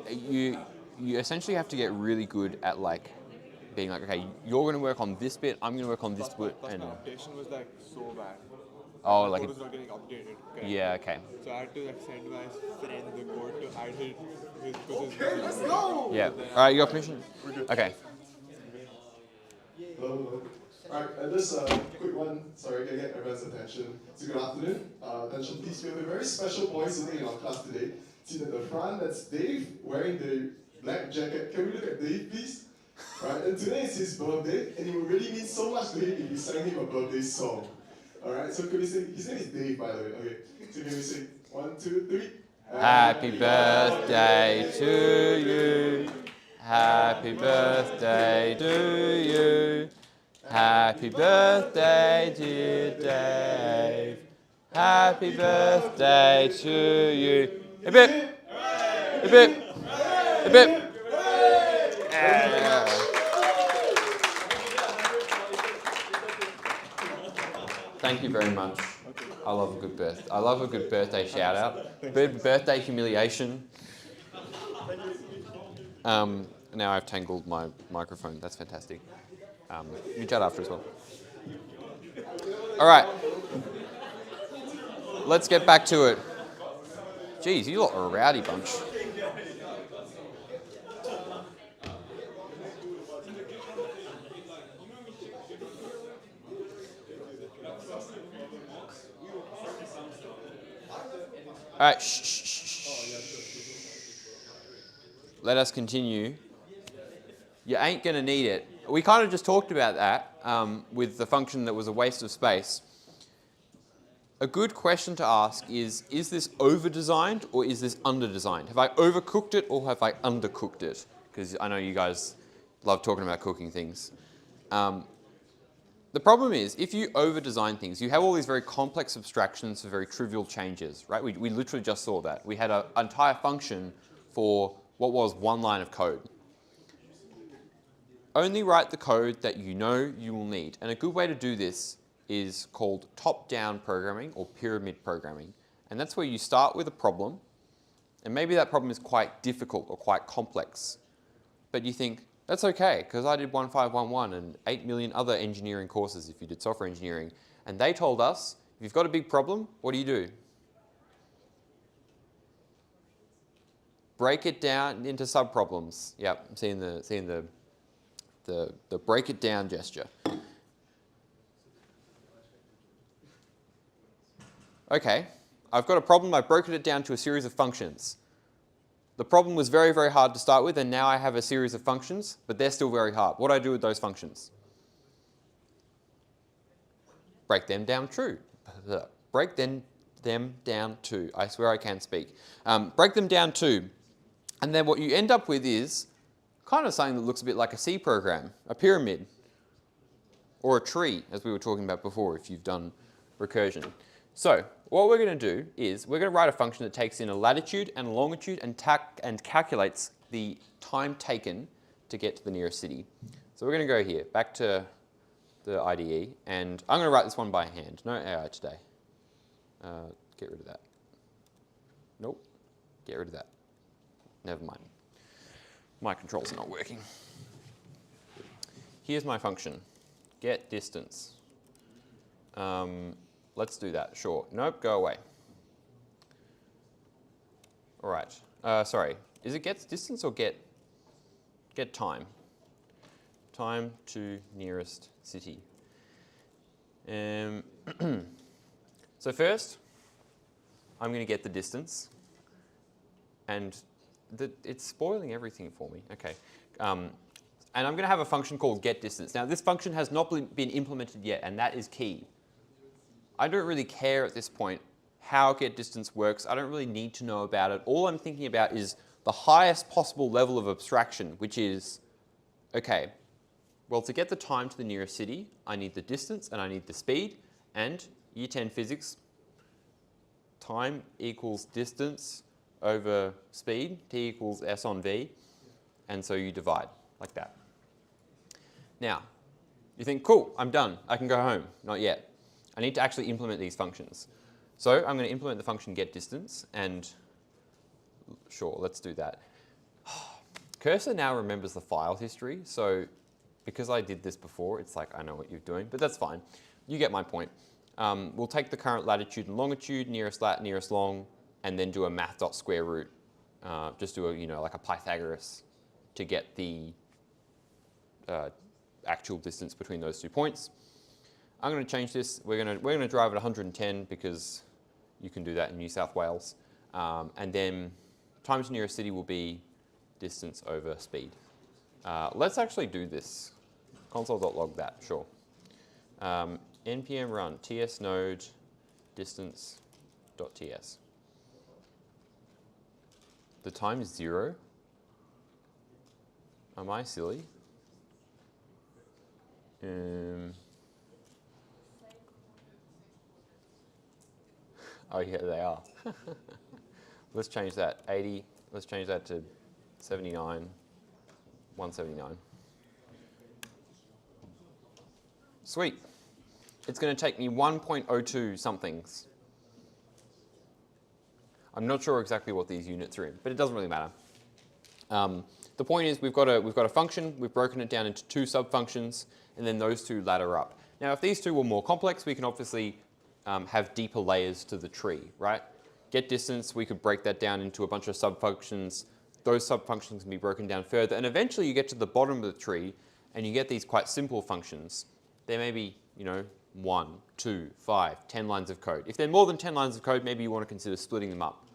you essentially have to get really good at like being like, okay, you're going to work on this bit, I'm going to work on this bit, Plus and my updation was like so bad. oh, My like code was not getting updated. correctly. yeah, okay, So I had to like send my friend the code to add his let's go! yeah. All right, you got permission? Okay. Hello. Alright, just a quick one. Sorry, can I get everyone's attention? So good afternoon. Attention please, we have a very special boy sitting in our class today. See at the front, that's Dave, wearing the black jacket. Can we look at Dave, please? Right, and today is his birthday, and it would really mean so much to him if we sang him a birthday song. Alright, so could we sing? His name is Dave, by the way. Okay, so can we sing 1, 2, 3? Happy birthday to you. Happy birthday to you. Happy birthday, dear Dave. Happy birthday to you. Hip hip. Hip hip. Hip hip. Yeah. Thank you very much. I love a good I love a good birthday shout out. Birthday humiliation. Now I've tangled my microphone. That's fantastic. You chat after as well. All right. Let's get back to it. Geez, you lot are a rowdy bunch. All right, let us continue. You ain't going to need it. We kind of just talked about that with the function that was a waste of space. A good question to ask is this over-designed or is this under-designed? Have I overcooked it or have I undercooked it? Because I know you guys love talking about cooking things. The problem is, if you over-design things, you have all these very complex abstractions for very trivial changes, right? We literally just saw that. We had an entire function for what was one line of code. Only write the code that you know you will need. And a good way to do this is called top-down programming or pyramid programming. And that's where you start with a problem, and maybe that problem is quite difficult or quite complex. But you think, that's okay, because I did 1511 and 8 million other engineering courses if you did software engineering. And they told us, if you've got a big problem, what do? Break it down into sub-problems. Yep, I'm seeing the break it down gesture. Okay, I've got a problem, I've broken it down to a series of functions. The problem was very, very hard to start with, and now I have a series of functions, but they're still very hard. What do I do with those functions? Break them down true. Break them down to. I swear I can speak. Break them down to. And then what you end up with is kind of something that looks a bit like a C program, a pyramid, or a tree, as we were talking about before if you've done recursion. So what we're going to do is we're going to write a function that takes in a latitude and a longitude and calculates the time taken to get to the nearest city. So we're going to go here, back to the IDE, and I'm going to write this one by hand. No AI today. Get rid of that. Nope. Get rid of that. Never mind. My controls are not working. Here's my function. Get distance. Let's do that, sure. Nope, go away. All right, sorry. Is it get distance or get time? Time to nearest city. So first, I'm going to get the distance. And it's spoiling everything for me. Okay. And I'm going to have a function called getDistance. Now, this function has not been implemented yet, and that is key. I don't really care at this point how getDistance works. I don't really need to know about it. All I'm thinking about is the highest possible level of abstraction, which is, okay, well, to get the time to the nearest city, I need the distance and I need the speed. And year 10 physics, time equals distance over speed, t equals s on v, and so you divide like that. Now, you think, cool, I'm done, I can go home. Not yet. I need to actually implement these functions. So I'm going to implement the function getDistance, and sure, let's do that. Cursor now remembers the file history, so because I did this before, it's like I know what you're doing, but that's fine. You get my point. We'll take the current latitude and longitude, nearest lat, nearest long, and then do a math.square root. Just do a, like a Pythagoras to get the actual distance between those 2 points. I'm going to change this. We're going to drive at 110 because you can do that in New South Wales. And then time to nearest city will be distance over speed. Let's actually do this. Console.log that, sure. npm run ts node distance.ts. The time is 0. Am I silly? Oh yeah, they are. Let's change that. 80, let's change that to 79, 179. Sweet. It's going to take me 1.02 somethings I'm not sure exactly what these units are in, but it doesn't really matter. The point is we've got a function, we've broken it down into two sub-functions, and then those two ladder up. Now if these two were more complex, we can obviously have deeper layers to the tree, right? Get distance, we could break that down into a bunch of sub-functions. Those sub-functions can be broken down further, and eventually you get to the bottom of the tree, and you get these quite simple functions. There may be, 1, 2, 5, 10 lines of code. If they're more than 10 lines of code, maybe you want to consider splitting them up,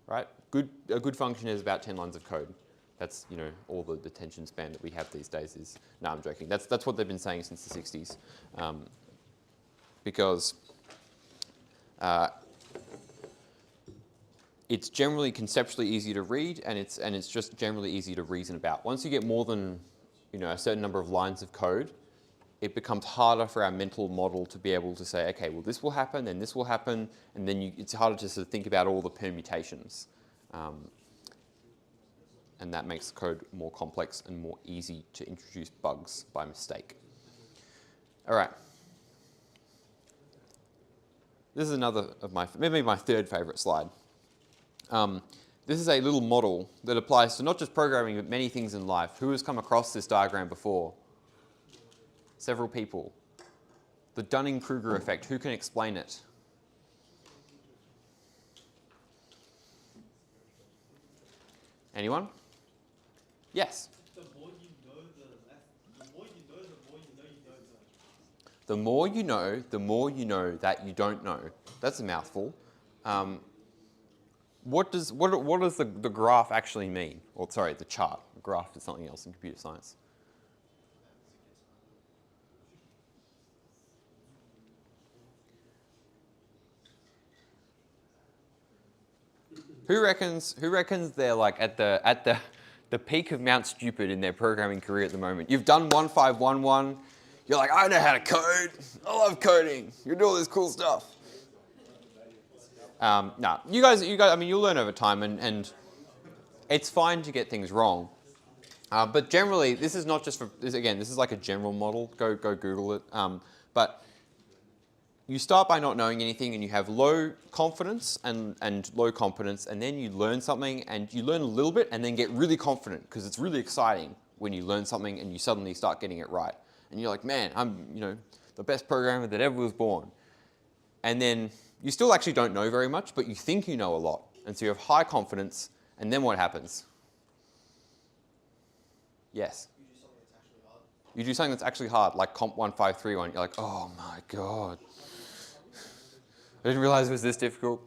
right? A good function is about 10 lines of code. That's, all the attention span that we have these days is, no, I'm joking. That's what they've been saying since the 60s. Because it's generally conceptually easy to read, and it's just generally easy to reason about. Once you get more than, a certain number of lines of code, it becomes harder for our mental model to be able to say, okay, well, this will happen, then this will happen, and then it's harder to sort of think about all the permutations. And that makes the code more complex and more easy to introduce bugs by mistake. All right. This is another of maybe my third favorite slide. This is a little model that applies to not just programming, but many things in life. Who has come across this diagram before? Several people. The Dunning-Kruger effect, who can explain it? Anyone? Yes? The more you know, the more you know, the more you know you don't know. The more you know, the more you know that you don't know. That's a mouthful. What does the graph actually mean? Or sorry, the chart. The graph is something else in computer science. Who reckons they're like at the peak of Mount Stupid in their programming career at the moment? You've done 1511. You're like, I know how to code. I love coding. You do all this cool stuff. No, you guys. I mean, you'll learn over time, and it's fine to get things wrong. But generally, this is not just for this. Again, this is like a general model. Go Google it. But you start by not knowing anything, and you have low confidence and low competence, and then you learn something, and you learn a little bit, and then get really confident because it's really exciting when you learn something and you suddenly start getting it right, and you're like, man, I'm the best programmer that ever was born, and then you still actually don't know very much, but you think you know a lot, and so you have high confidence, and then what happens? Yes. You do something that's actually hard, like COMP1531. You're like, oh my god. I didn't realize it was this difficult.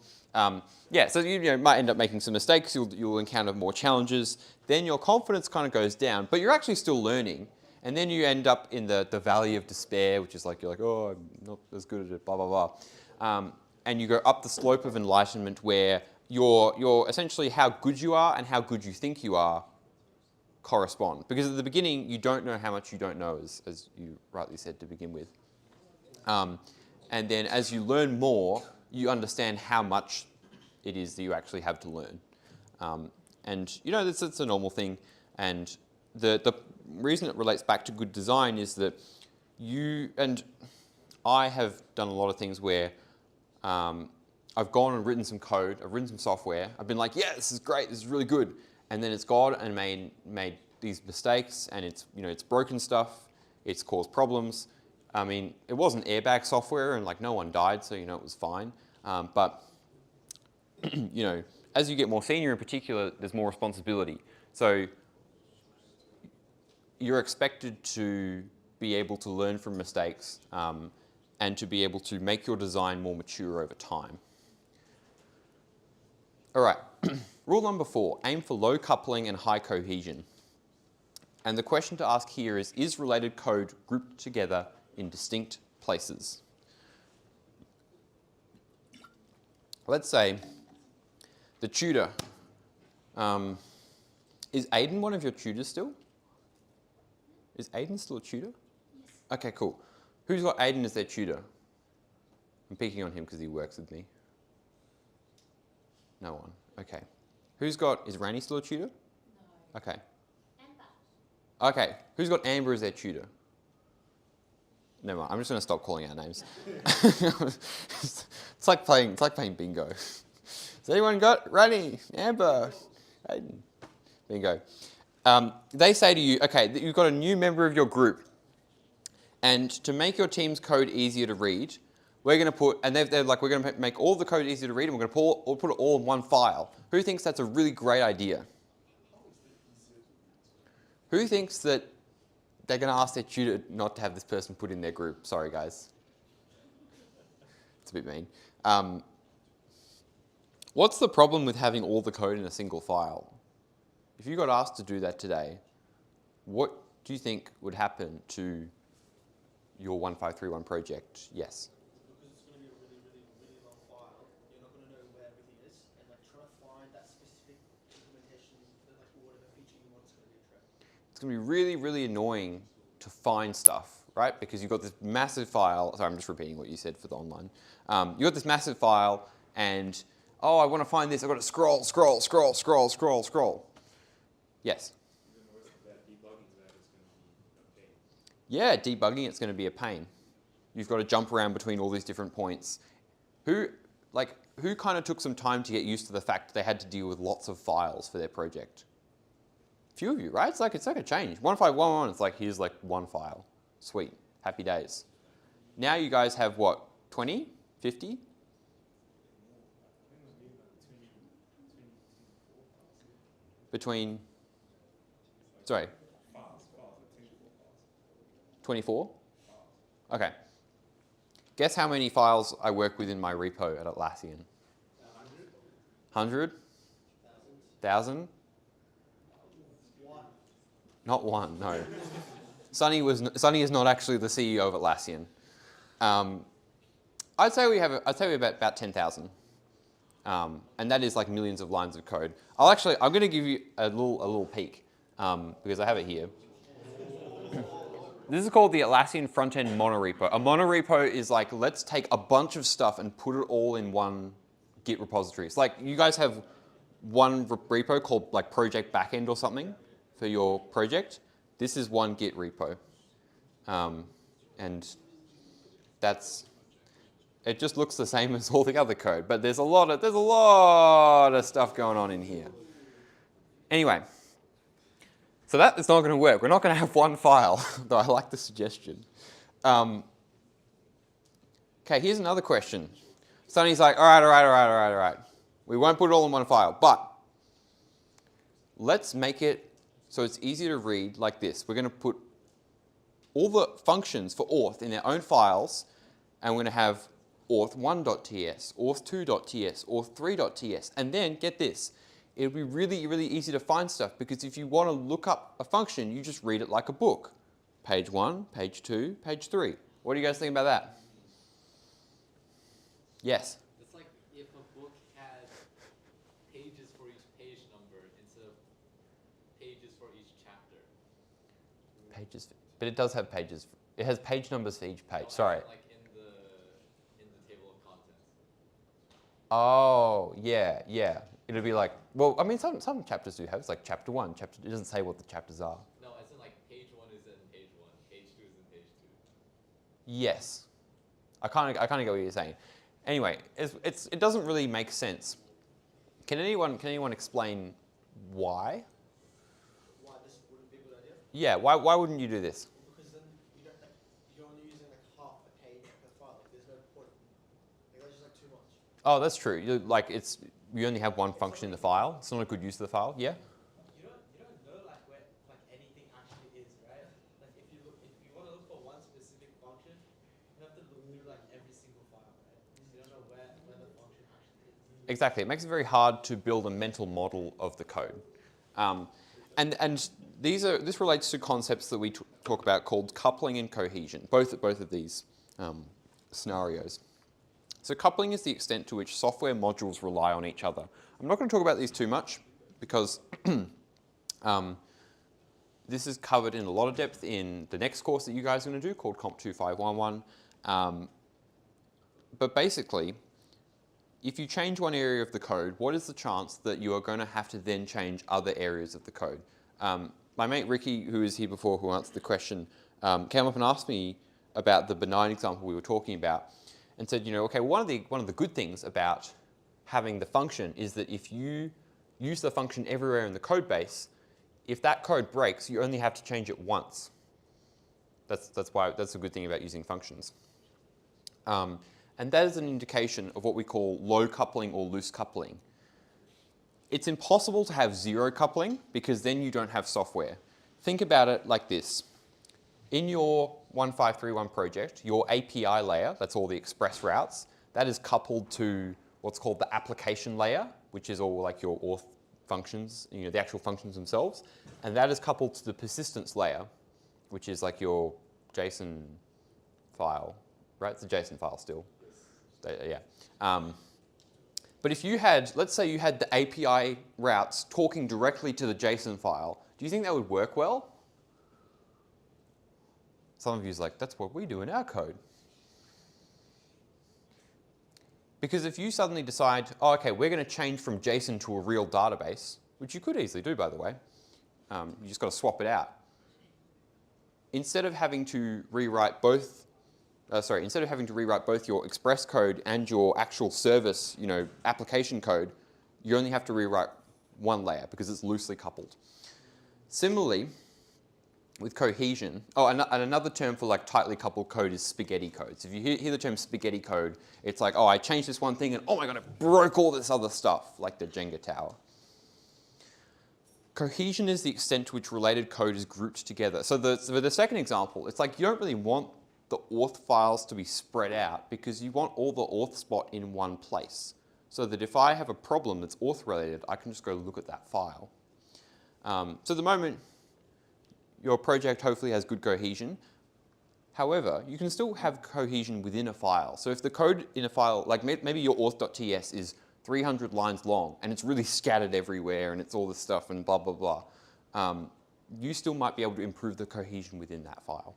Yeah, so you might end up making some mistakes. You'll encounter more challenges. Then your confidence kind of goes down, but you're actually still learning. And then you end up in the valley of despair, which is like, you're like, oh, I'm not as good at it, blah, blah, blah. And you go up the slope of enlightenment where you're essentially how good you are and how good you think you are correspond. Because at the beginning, you don't know how much you don't know, as you rightly said to begin with. And then as you learn more, you understand how much it is that you actually have to learn. And it's a normal thing. And the reason it relates back to good design is that you and I have done a lot of things where I've gone and written some code, I've written some software, I've been like, yeah, this is great, this is really good. And then it's gone and made these mistakes, and it's broken stuff, it's caused problems. I mean, it wasn't airbag software, and like no one died, so it was fine. But as you get more senior in particular, there's more responsibility. So you're expected to be able to learn from mistakes and to be able to make your design more mature over time. All right, rule number 4, aim for low coupling and high cohesion. And the question to ask here is related code grouped together in distinct places? Let's say the tutor. Is Aiden one of your tutors still? Is Aiden still a tutor? Yes. Okay, cool. Who's got Aiden as their tutor? I'm picking on him because he works with me. No one. Okay. Is Rani still a tutor? No. Okay. Amber. Okay. Who's got Amber as their tutor? Never mind. I'm just going to stop calling out names. It's like playing bingo. Has anyone got Rani, Amber, Aiden? Bingo. They say to you, okay, that you've got a new member of your group, and to make your team's code easier to read, we're going to put, and they're like, we're going to make all the code easier to read, and we're going to put it all in one file. Who thinks that's a really great idea? Who thinks that they're going to ask their tutor not to have this person put in their group? Sorry, guys. It's a bit mean. What's the problem with having all the code in a single file? If you got asked to do that today, what do you think would happen to your 1531 project? Yes? Because it's going to be a really, really, really long file. You're not going to know where everything is, and like trying to find that specific implementation, like whatever feature you want is going to be a trip. It's going to be really, really annoying to find stuff, right? Because you've got this massive file. Sorry, I'm just repeating what you said for the online. You've got this massive file, and oh, I want to find this. I've got to scroll, scroll, scroll, scroll, scroll, scroll. Yes? Yeah, debugging it's going to be a pain. You've got to jump around between all these different points. Who kind of took some time to get used to the fact they had to deal with lots of files for their project? A few of you, right? It's like a change. 1511, it's like, here's like one file. Sweet, happy days. Now you guys have what, 20, 50? Between, sorry, 24? Okay. Guess how many files I work with in my repo at Atlassian? 100? 1,000? Not one, no. Sunny is not actually the CEO of Atlassian. I'd say we have about 10,000. And that is like millions of lines of code. I'm going to give you a little peek because I have it here. This is called the Atlassian front-end monorepo. A monorepo is like, let's take a bunch of stuff and put it all in one Git repository. It's like you guys have one repo called like project backend or something for your project. This is one Git repo. And it just looks the same as all the other code, but there's a lot of stuff going on in here. Anyway, so that is not going to work. We're not going to have one file, though I like the suggestion. Okay, here's another question. Sunny's like, all right. We won't put it all in one file, but let's make it so it's easier to read like this. We're going to put all the functions for auth in their own files, and we're going to have auth1.ts, auth2.ts, auth3.ts, and then get this. It'll be really, really easy to find stuff because if you want to look up a function, you just read it like a book. Page 1, page 2, page 3. What do you guys think about that? Yes? It's like if a book had pages for each page number instead of pages for each chapter. Pages, but it does have pages. It has page numbers for each page. Sorry. Like in the table of contents. Oh, yeah. It'll be like, well, I mean, some chapters do have. It's like chapter 1. It doesn't say what the chapters are. No, as in like page 1 is in page 1, page 2 is in page 2. Yes. I kind of get what you're saying. Anyway, it doesn't really make sense. Can anyone explain why? Why this wouldn't be a good idea? Yeah, why wouldn't you do this? Because then you're only using like half a page per file. Like, there's no point. Like, that's just like too much. Oh, that's true. You only have one function in the file. It's not a good use of the file. Yeah. You don't know like where like anything actually is, right? Like if you want to look for one specific function, you have to look through like every single file, right? Because you don't know where the function actually is. Exactly. It makes it very hard to build a mental model of the code. And this relates to concepts that we talk about called coupling and cohesion. Both of these scenarios. So coupling is the extent to which software modules rely on each other. I'm not going to talk about these too much because this is covered in a lot of depth in the next course that you guys are going to do called COMP1531. But basically, if you change one area of the code, what is the chance that you are going to have to then change other areas of the code? My mate Ricky, who was here before, who answered the question, came up and asked me about the benign example we were talking about, and said, okay, one of the good things about having the function is that if you use the function everywhere in the code base, if that code breaks, you only have to change it once. That's a good thing about using functions. And that is an indication of what we call low coupling or loose coupling. It's impossible to have zero coupling because then you don't have software. Think about it like this. In your 1531 project, your API layer, that's all the express routes, that is coupled to what's called the application layer, which is all like your auth functions, the actual functions themselves. And that is coupled to the persistence layer, which is like your JSON file, right? It's a JSON file still. Yeah. But if you had, let's say you had the API routes talking directly to the JSON file, do you think that would work well? Some of you is like, that's what we do in our code. Because if you suddenly decide, oh, okay, we're going to change from JSON to a real database, which you could easily do, by the way. You just got to swap it out. Instead of having to rewrite both your Express code and your actual service, application code, you only have to rewrite one layer because it's loosely coupled. Similarly, with cohesion, and another term for like tightly coupled code is spaghetti code. So if you hear the term spaghetti code, it's like, oh, I changed this one thing and oh my God, it broke all this other stuff, like the Jenga tower. Cohesion is the extent to which related code is grouped together. So for the second example, it's like you don't really want the auth files to be spread out because you want all the auth spot in one place. So that if I have a problem that's auth related, I can just go look at that file. So at the moment, your project hopefully has good cohesion. However, you can still have cohesion within a file. So if the code in a file, like maybe your auth.ts is 300 lines long and it's really scattered everywhere and it's all this stuff and blah, blah, blah, you still might be able to improve the cohesion within that file.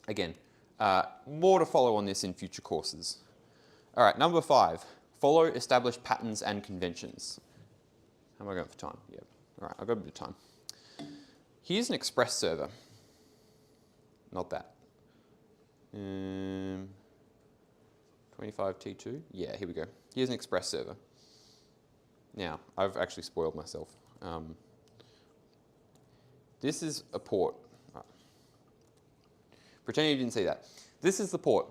Again, more to follow on this in future courses. All right, number 5, follow established patterns and conventions. How am I going for time? Yep. All right, I've got a bit of time. Here's an Express server. Not that. 25T2? Yeah, here we go. Here's an Express server. Now, I've actually spoiled myself. This is a port. Pretend you didn't see that. This is the port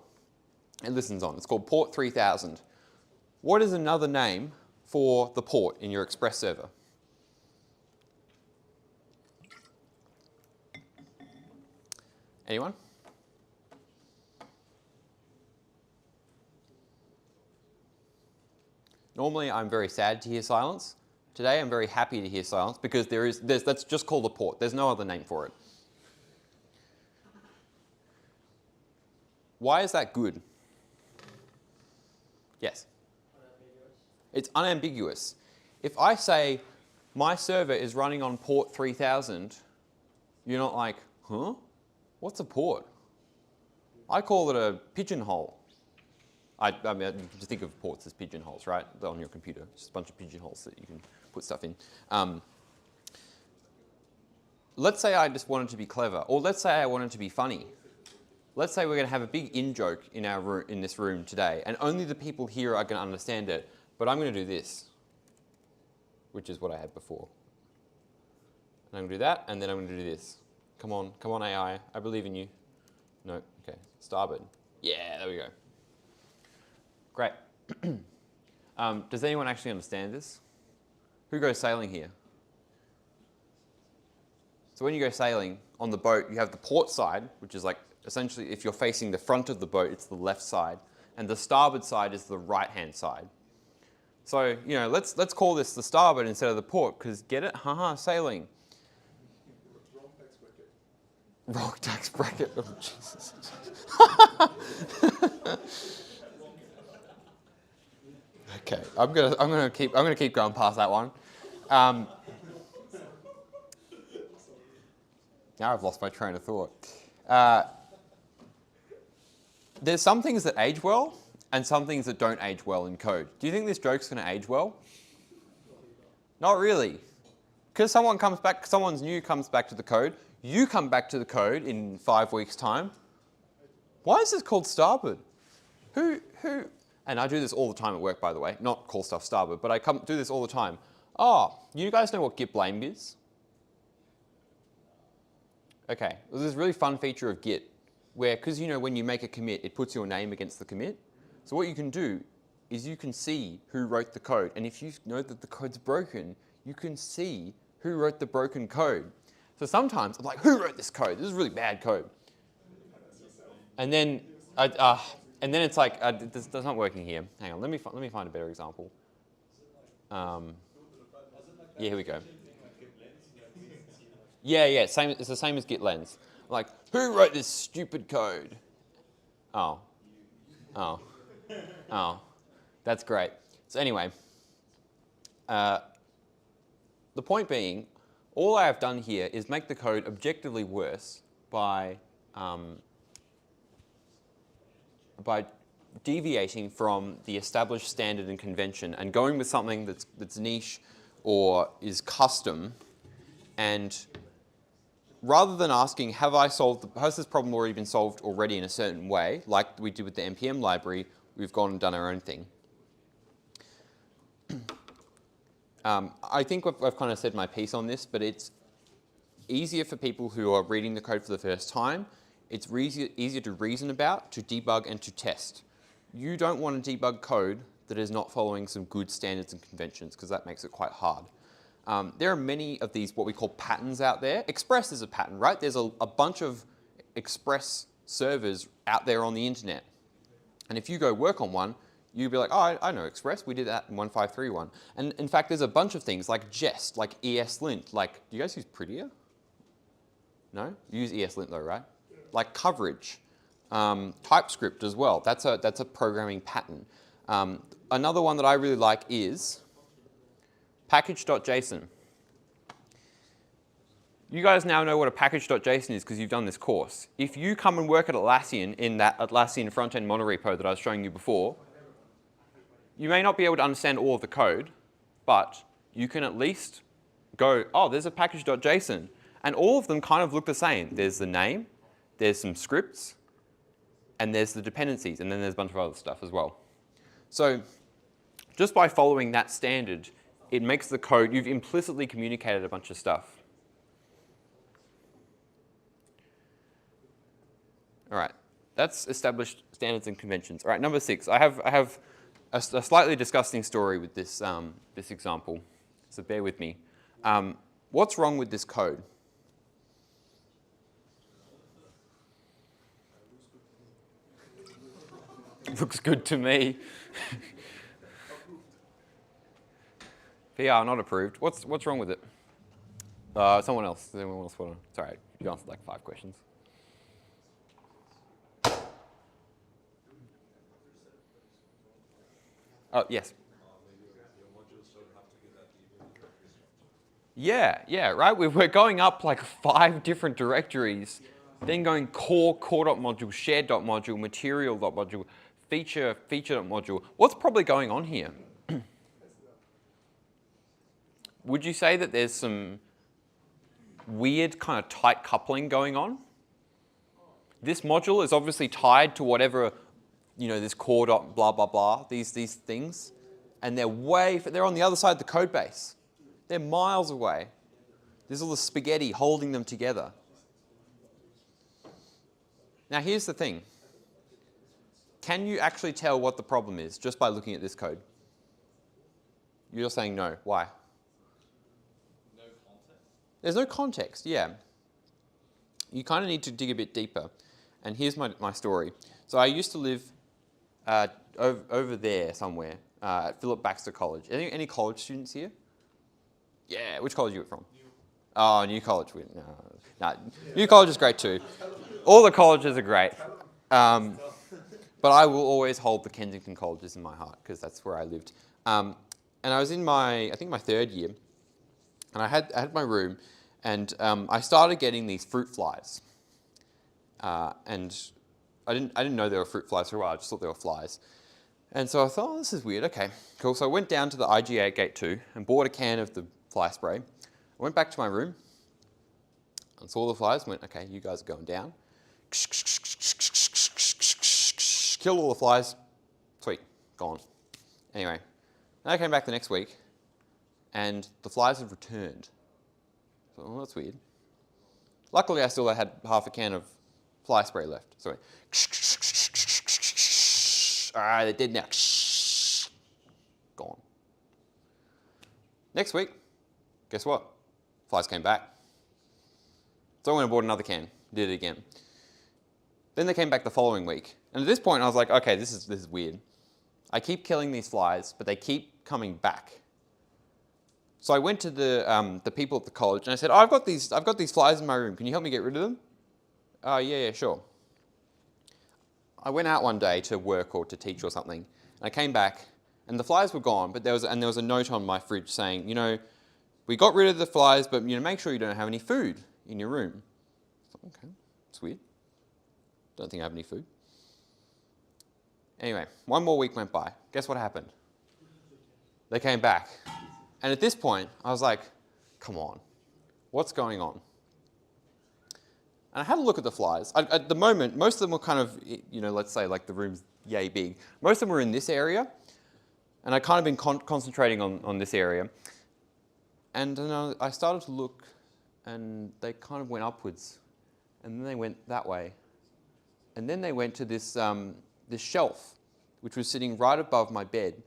it listens on. It's called port 3000. What is another name for the port in your Express server? Anyone? Normally, I'm very sad to hear silence. Today, I'm very happy to hear silence because that's just called a port. There's no other name for it. Why is that good? Yes? It's unambiguous. If I say, my server is running on port 3000, you're not like, huh? What's a port? I call it a pigeonhole. I mean, you can just think of ports as pigeonholes, right? They're on your computer, just a bunch of pigeonholes that you can put stuff in. Let's say I just wanted to be clever, or let's say I wanted to be funny. Let's say we're going to have a big in-joke in this room today, and only the people here are going to understand it, but I'm going to do this, which is what I had before. And I'm going to do that, and then I'm going to do this. Come on AI, I believe in you. No, okay, starboard. Yeah, there we go. Great. Does anyone actually understand this? Who goes sailing here? So when you go sailing on the boat, you have the port side, which is like essentially if you're facing the front of the boat, it's the left side, and the starboard side is the right-hand side. So let's call this the starboard instead of the port, because get it? Haha, sailing. Wrong tax bracket. Oh, Jesus. Okay, I'm gonna keep going past that one. Now I've lost my train of thought. There's some things that age well and some things that don't age well in code. Do you think this joke's going to age well? Not really. Because someone's new comes back to the code, you come back to the code in 5 weeks' time. Why is this called starboard? and I do this all the time at work, by the way, not call stuff starboard, but I do this all the time. Oh, you guys know what git blame is? Okay, well, there's this really fun feature of Git where, because you know when you make a commit, it puts your name against the commit. So what you can do is you can see who wrote the code. And if you know that the code's broken, you can see who wrote the broken code. So sometimes I'm like, who wrote this code? This is really bad code. And then, it's like, this not working here. Hang on, let me find a better example. Yeah, here we go. Yeah, it's the same as git lens. Like, who wrote this stupid code? Oh, that's great. So anyway, the point being, all I have done here is make the code objectively worse by deviating from the established standard and convention and going with something that's niche or is custom. And rather than asking, has this problem already been solved already in a certain way, like we did with the NPM library, we've gone and done our own thing. I think I've kind of said my piece on this, but it's easier for people who are reading the code for the first time. It's easier to reason about, to debug, and to test. You don't want to debug code that is not following some good standards and conventions, because that makes it quite hard. There are many of these what we call patterns out there. Express is a pattern, right? There's a bunch of Express servers out there on the internet. And if you go work on one, you'll be like, oh, I know Express. We did that in 1531. And in fact, there's a bunch of things like Jest, like ESLint. Like, do you guys use Prettier? No? You use ESLint though, right? Like coverage. TypeScript as well. That's a programming pattern. Another one that I really like is package.json. You guys now know what a package.json is because you've done this course. If you come and work at Atlassian in that Atlassian front-end monorepo that I was showing you before, you may not be able to understand all of the code, but you can at least go, oh, there's a package.json. And all of them kind of look the same. There's the name, there's some scripts, and there's the dependencies, and then there's a bunch of other stuff as well. So just by following that standard, it makes the code, you've implicitly communicated a bunch of stuff. All right, that's established standards and conventions. All right, number 6. I have a slightly disgusting story with this, this example, so bear with me. What's wrong with this code? Looks good to me. PR not approved. What's wrong with it? Someone else. Does anyone else want to? It's all right. You answered like 5 questions. Oh, yes. Yeah, right? We're going up like 5 different directories, then going core.module, shared.module, material.module, feature.module. What's probably going on here? Would you say that there's some weird kind of tight coupling going on? This module is obviously tied to whatever, you know, this core.blah, blah, blah, these things. And they're on the other side of the code base. They're miles away. There's all the spaghetti holding them together. Now here's the thing. Can you actually tell what the problem is just by looking at this code? You're saying no. Why? No context? There's no context, yeah. You kind of need to dig a bit deeper. And here's my story. So I used to live over there somewhere at Philip Baxter College. Any college students here? Yeah, which college are you from? Oh, New College. No, New College is great too. All the colleges are great. But I will always hold the Kensington colleges in my heart because that's where I lived. And I was in I think my 3rd year, and I had my room, and I started getting these fruit flies. And I didn't know they were fruit flies for a while. I just thought they were flies. And so I thought, oh, this is weird. Okay, cool. So I went down to the IGA Gate 2 and bought a can of the fly spray. I went back to my room and saw the flies and went, okay, you guys are going down. Kill all the flies. Sweet. gone. Anyway, then I came back the next week, and the flies had returned. So, well, that's weird. Luckily, I still had half a can of fly spray left. So, all right, they're dead now. Gone. Next week, guess what? Flies came back. So I went and bought another can, did it again. Then they came back the following week. And at this point, I was like, okay, this is weird. I keep killing these flies, but they keep coming back. So I went to the people at the college and I said, oh, I've got these flies in my room. Can you help me get rid of them? Oh, yeah, sure. I went out one day to work or to teach or something. And I came back and the flies were gone, but there was a note on my fridge saying, you know, we got rid of the flies, but you know, make sure you don't have any food in your room. I thought, okay, it's weird. Don't think I have any food. Anyway, one more week went by. Guess what happened? They came back. And at this point, I was like, come on, what's going on? And I had a look at the flies. At the moment, most of them were kind of, you know, let's say like the room's yay big. Most of them were in this area. And I'd kind of been concentrating on this area. And then I started to look, and they kind of went upwards. And then they went that way. And then they went to this, this shelf, which was sitting right above my bed.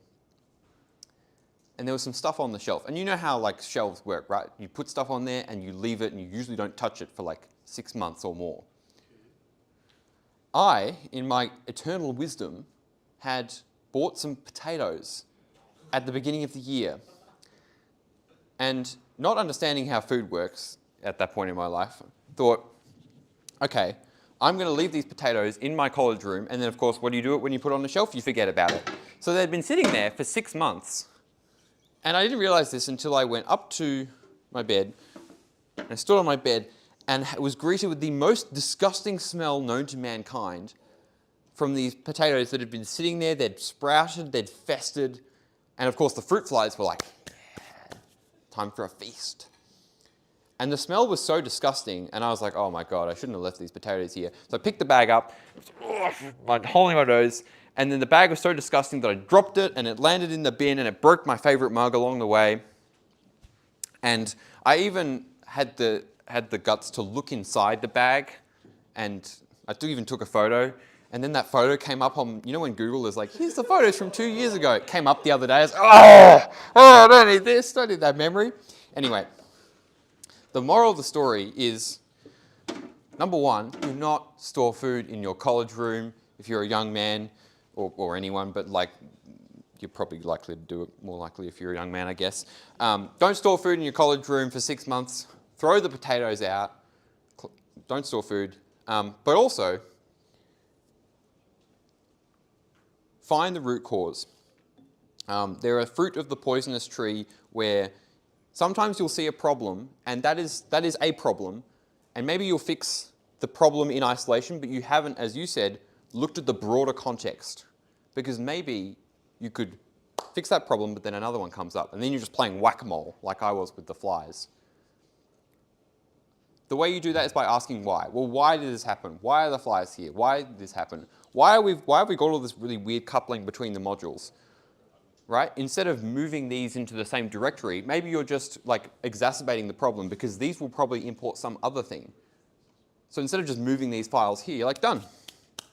And there was some stuff on the shelf. And you know how like shelves work, right? You put stuff on there and you leave it and you usually don't touch it for like 6 months or more. I, in my eternal wisdom, had bought some potatoes at the beginning of the year. And not understanding how food works at that point in my life, thought, okay, I'm going to leave these potatoes in my college room. And then, of course, what do you do when you put it on the shelf? You forget about it. So they'd been sitting there for 6 months. And I didn't realize this until I went up to my bed and stood on my bed and was greeted with the most disgusting smell known to mankind from these potatoes that had been sitting there. They'd sprouted, they'd festered. And of course, the fruit flies were like, yeah, time for a feast. And the smell was so disgusting. And I was like, oh my God, I shouldn't have left these potatoes here. So I picked the bag up, holding my nose. And then the bag was so disgusting that I dropped it and it landed in the bin and it broke my favorite mug along the way. And I even had the guts to look inside the bag, and I even took a photo. And then that photo came up on, you know when Google is like, here's the photos from 2 years ago. It came up the other day. I was, I don't need this, don't need that memory. Anyway, the moral of the story is, number one, do not store food in your college room if you're a young man. Or anyone, but like you're probably likely to do it more likely if you're a young man, I guess. Don't store food in your college room for 6 months. Throw the potatoes out. Don't store food. But also, find the root cause. There are fruit of the poisonous tree where sometimes you'll see a problem, and that is a problem, and maybe you'll fix the problem in isolation, but you haven't, as you said, looked at the broader context, because maybe you could fix that problem, but then another one comes up, and then you're just playing whack-a-mole like I was with the flies. The way you do that is by asking why. Well, why did this happen? Why are the flies here? Why did this happen? Why have we got all this really weird coupling between the modules? Right? Instead of moving these into the same directory, maybe you're just like exacerbating the problem, because these will probably import some other thing. So instead of just moving these files here, you're like, done.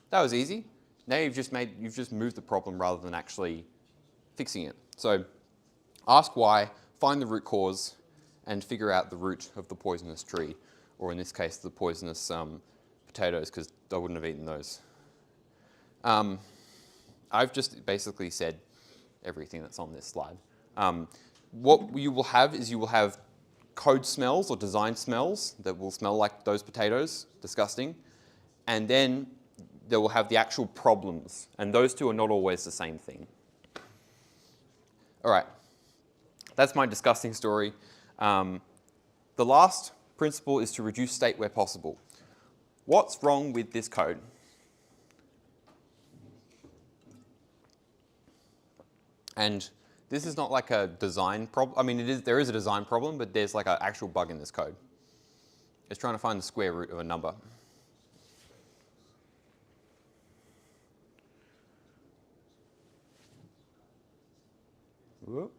That was easy. Now you've just moved the problem rather than actually fixing it. So ask why, find the root cause, and figure out the root of the poisonous tree, or in this case, the poisonous potatoes, because I wouldn't have eaten those. I've just basically said everything that's on this slide. What you will have is you will have code smells or design smells that will smell like those potatoes, disgusting, and then they will have the actual problems, and those two are not always the same thing. All right, that's my disgusting story. The last principle is to reduce state where possible. What's wrong with this code? And this is not like a design problem. I mean, there is a design problem, but there's like an actual bug in this code. It's trying to find the square root of a number. Whoop.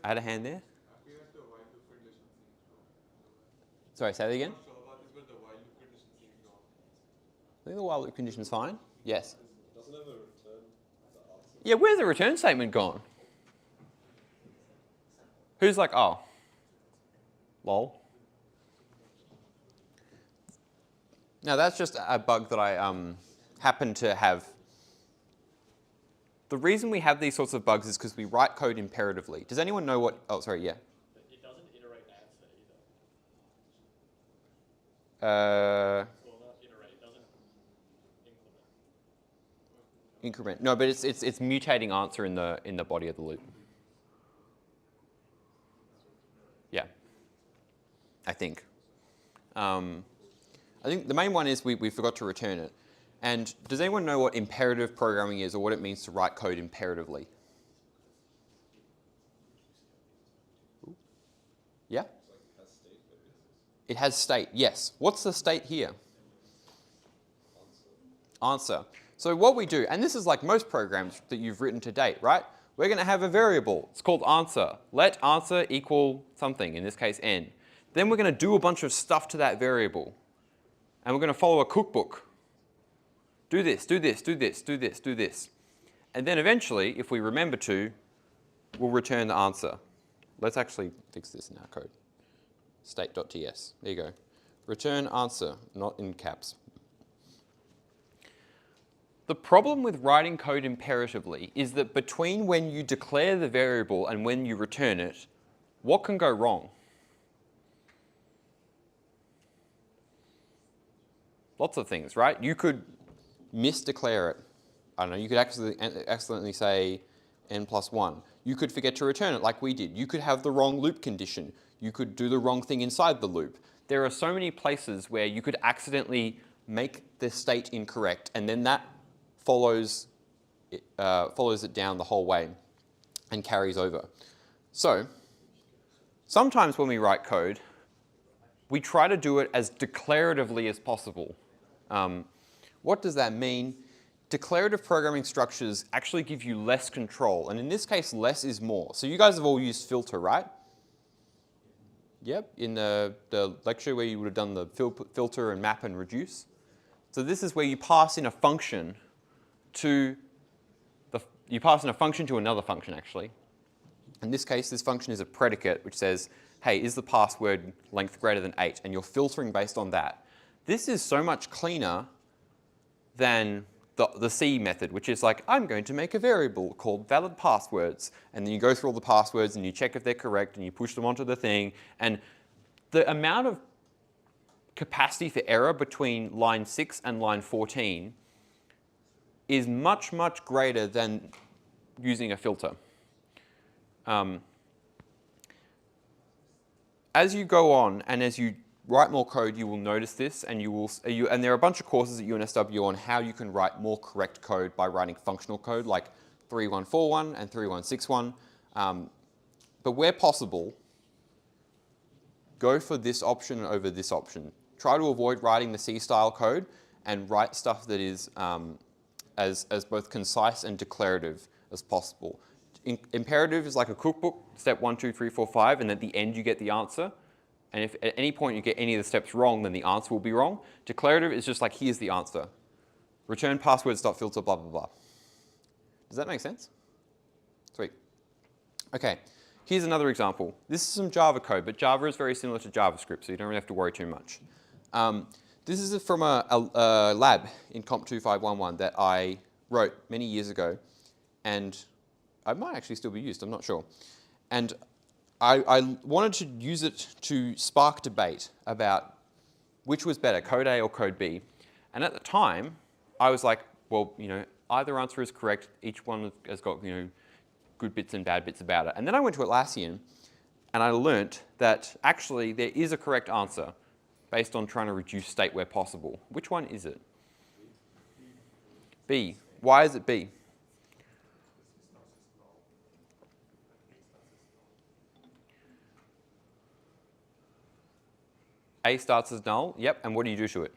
I had a hand there. I feel like the while loop condition seems wrong. Sorry, say that again. I'm not sure about this, but the while loop condition seems wrong. I think the while loop condition is fine. Yes. Doesn't have a return the answer. Yeah, where's the return statement gone? Who's like, oh, lol. Now that's just a bug that I happen to have. The reason we have these sorts of bugs is because we write code imperatively. Does anyone know what, oh, sorry, yeah. It doesn't iterate answer either. Well, not iterate, it doesn't increment. Increment. No, but it's mutating answer in the body of the loop. Yeah, I think. I think the main one is we forgot to return it. And does anyone know what imperative programming is or what it means to write code imperatively? Ooh. Yeah? It has state, yes. What's the state here? Answer. So what we do, and this is like most programs that you've written to date, right? We're going to have a variable. It's called answer. Let answer equal something, in this case n. Then we're going to do a bunch of stuff to that variable. And we're going to follow a cookbook. Do this, do this, do this, do this, do this. And then eventually, if we remember to, we'll return the answer. Let's actually fix this in our code. State.ts. There you go. Return answer, not in caps. The problem with writing code imperatively is that between when you declare the variable and when you return it, what can go wrong? Lots of things, right? You could misdeclare it. I don't know, you could accidentally say n+1. You could forget to return it like we did. You could have the wrong loop condition. You could do the wrong thing inside the loop. There are so many places where you could accidentally make the state incorrect, and then that follows it down the whole way and carries over. So sometimes when we write code, we try to do it as declaratively as possible. What does that mean? Declarative programming structures actually give you less control, and in this case, less is more. So you guys have all used filter, right? Yep, in the lecture where you would have done the filter and map and reduce. So this is where you pass in a function to another function actually. In this case, this function is a predicate which says, hey, is the password length greater than 8? And you're filtering based on that. This is so much cleaner than the C method, which is like, I'm going to make a variable called valid passwords. And then you go through all the passwords and you check if they're correct and you push them onto the thing. And the amount of capacity for error between line 6 and line 14 is much, much greater than using a filter. As you go on and as you write more code, you will notice this, and and there are a bunch of courses at UNSW on how you can write more correct code by writing functional code like 3141 and 3161. But where possible, go for this option over this option. Try to avoid writing the C-style code and write stuff that is as both concise and declarative as possible. Imperative is like a cookbook, step 1, 2, 3, 4, 5, and at the end you get the answer. And if at any point you get any of the steps wrong, then the answer will be wrong. Declarative is just like, here's the answer. Return passwords.filter, blah, blah, blah. Does that make sense? Sweet. Okay, here's another example. This is some Java code, but Java is very similar to JavaScript, so you don't really have to worry too much. This is from a lab in COMP1531 that I wrote many years ago, and it might actually still be used, I'm not sure. And I wanted to use it to spark debate about which was better, code A or code B. And at the time, I was like, well, either answer is correct. Each one has got, good bits and bad bits about it. And then I went to Atlassian, and I learnt that actually there is a correct answer based on trying to reduce state where possible. Which one is it? B. Why is it B? A starts as null, yep, and what do you do to it?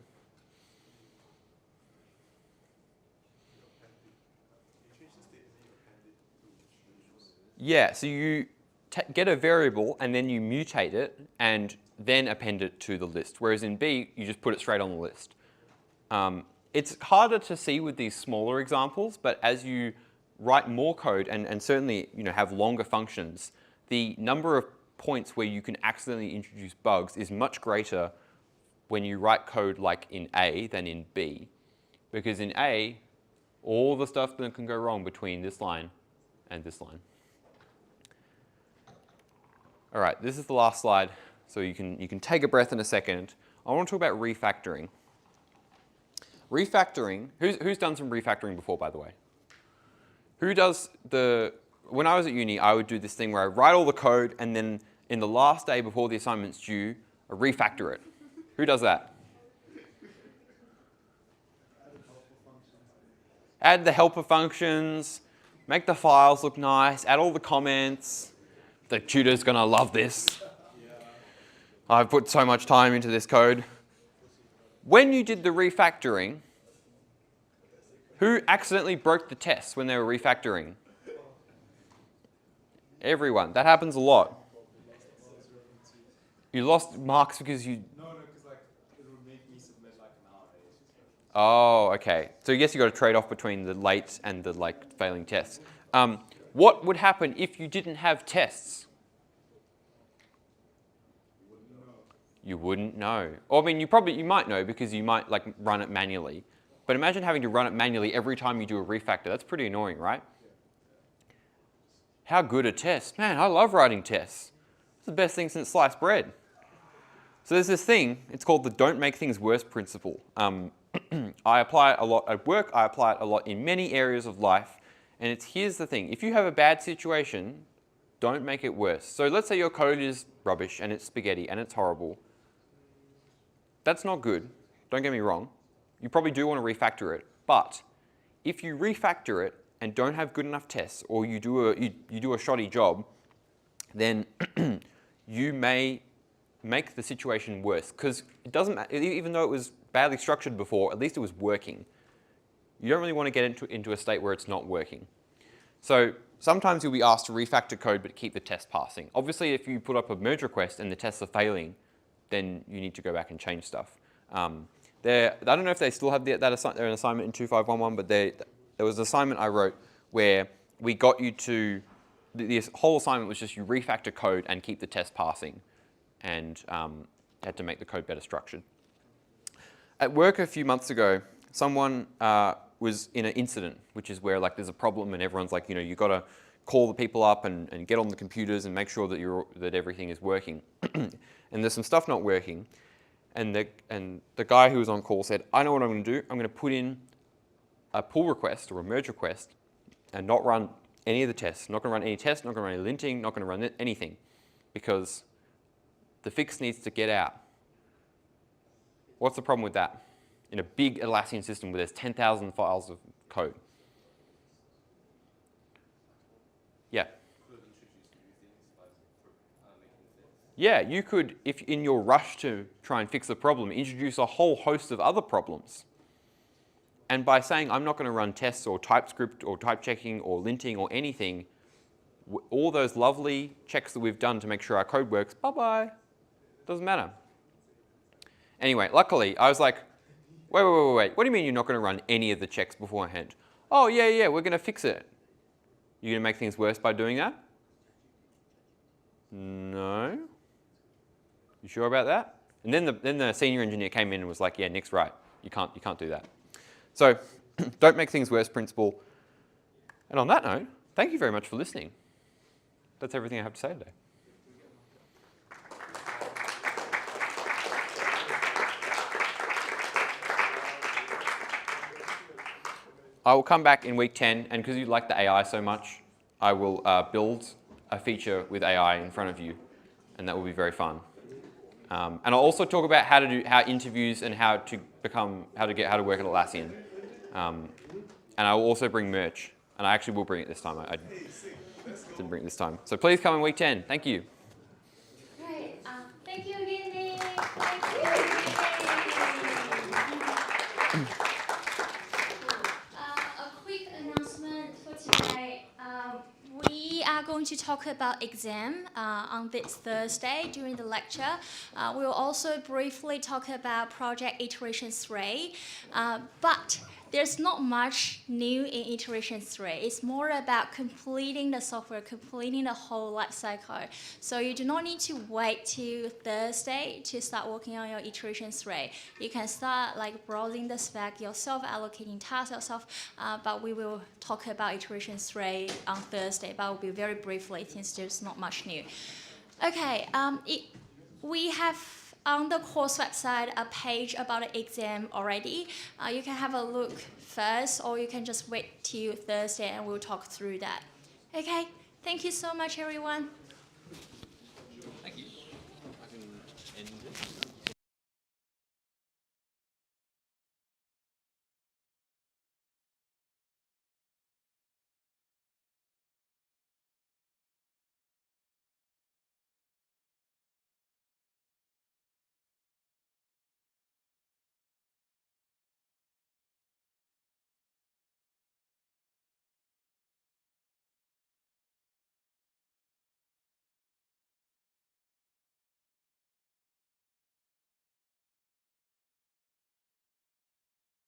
Yeah, so you get a variable and then you mutate it and then append it to the list. Whereas in B, you just put it straight on the list. It's harder to see with these smaller examples, but as you write more code and certainly have longer functions, the number of points where you can accidentally introduce bugs is much greater when you write code like in A than in B. Because in A, all the stuff that can go wrong between this line and this line. All right, this is the last slide, so you can take a breath in a second. I want to talk about refactoring. Refactoring, who's done some refactoring before, by the way? Who does when I was at uni, I would do this thing where I write all the code and then in the last day before the assignment's due, I refactor it. Who does that? Add the helper functions, make the files look nice, add all the comments. The tutor's gonna love this. I've put so much time into this code. When you did the refactoring, who accidentally broke the tests when they were refactoring? Everyone. That happens a lot. You lost marks because you... No, because like it would make me submit like an hour. Oh, okay. So I guess you got a trade-off between the late and the failing tests. What would happen if you didn't have tests? You wouldn't know. Or I mean, you might know because you might run it manually. But imagine having to run it manually every time you do a refactor. That's pretty annoying, right? How good are tests? Man, I love writing tests. It's the best thing since sliced bread. So there's this thing, it's called the don't make things worse principle. I apply it a lot at work, I apply it a lot in many areas of life, and here's the thing, if you have a bad situation, don't make it worse. So let's say your code is rubbish and it's spaghetti and it's horrible. That's not good, don't get me wrong. You probably do want to refactor it, but if you refactor it and don't have good enough tests, or you do a shoddy job, then you may make the situation worse, because it doesn't matter, even though it was badly structured before, at least it was working. You don't really want to get into a state where it's not working. So sometimes you'll be asked to refactor code but keep the test passing. Obviously, if you put up a merge request and the tests are failing, then you need to go back and change stuff. I don't know if they still have an assignment in 2511, but there was an assignment I wrote where we got you to, this whole assignment was just you refactor code and keep the test passing, and had to make the code better structured. At work a few months ago, someone was in an incident, which is where there's a problem and everyone's like, you got to call the people up and get on the computers and make sure that everything is working. And there's some stuff not working. And the guy who was on call said, I know what I'm going to do. I'm going to put in a pull request or a merge request and not run any of the tests. Not going to run any tests, not going to run any linting, not going to run anything, because the fix needs to get out. What's the problem with that? In a big Atlassian system where there's 10,000 files of code. Yeah. Yeah, you could, if in your rush to try and fix the problem, introduce a whole host of other problems. And by saying, I'm not going to run tests or TypeScript or type checking or linting or anything, all those lovely checks that we've done to make sure our code works, bye-bye. Doesn't matter. Anyway, luckily, I was like, wait. What do you mean you're not going to run any of the checks beforehand? Oh, yeah, we're going to fix it. You're going to make things worse by doing that? No. You sure about that? And then the senior engineer came in and was like, yeah, Nick's right. You can't do that. So don't make things worse principle. And on that note, thank you very much for listening. That's everything I have to say today. I will come back in week 10, and because you like the AI so much, I will build a feature with AI in front of you, and that will be very fun. And I'll also talk about how interviews and how to work at Atlassian. And I will also bring merch, and I actually will bring it this time. I didn't bring it this time. So please come in week 10. Thank you. Great. Thank you again, Nick. Thank you. A quick announcement for today. We are going to talk about exam on this Thursday during the lecture. We'll also briefly talk about project iteration 3, but there's not much new in iteration 3. It's more about completing the software, completing the whole life cycle. So you do not need to wait till Thursday to start working on your iteration 3. You can start like browsing the spec yourself, allocating tasks yourself, but we will talk about iteration 3 on Thursday, but it will be very briefly since there's not much new. Okay, we have on the course website a page about the exam already. You can have a look first, or you can just wait till Thursday and we'll talk through that. Okay, thank you so much everyone.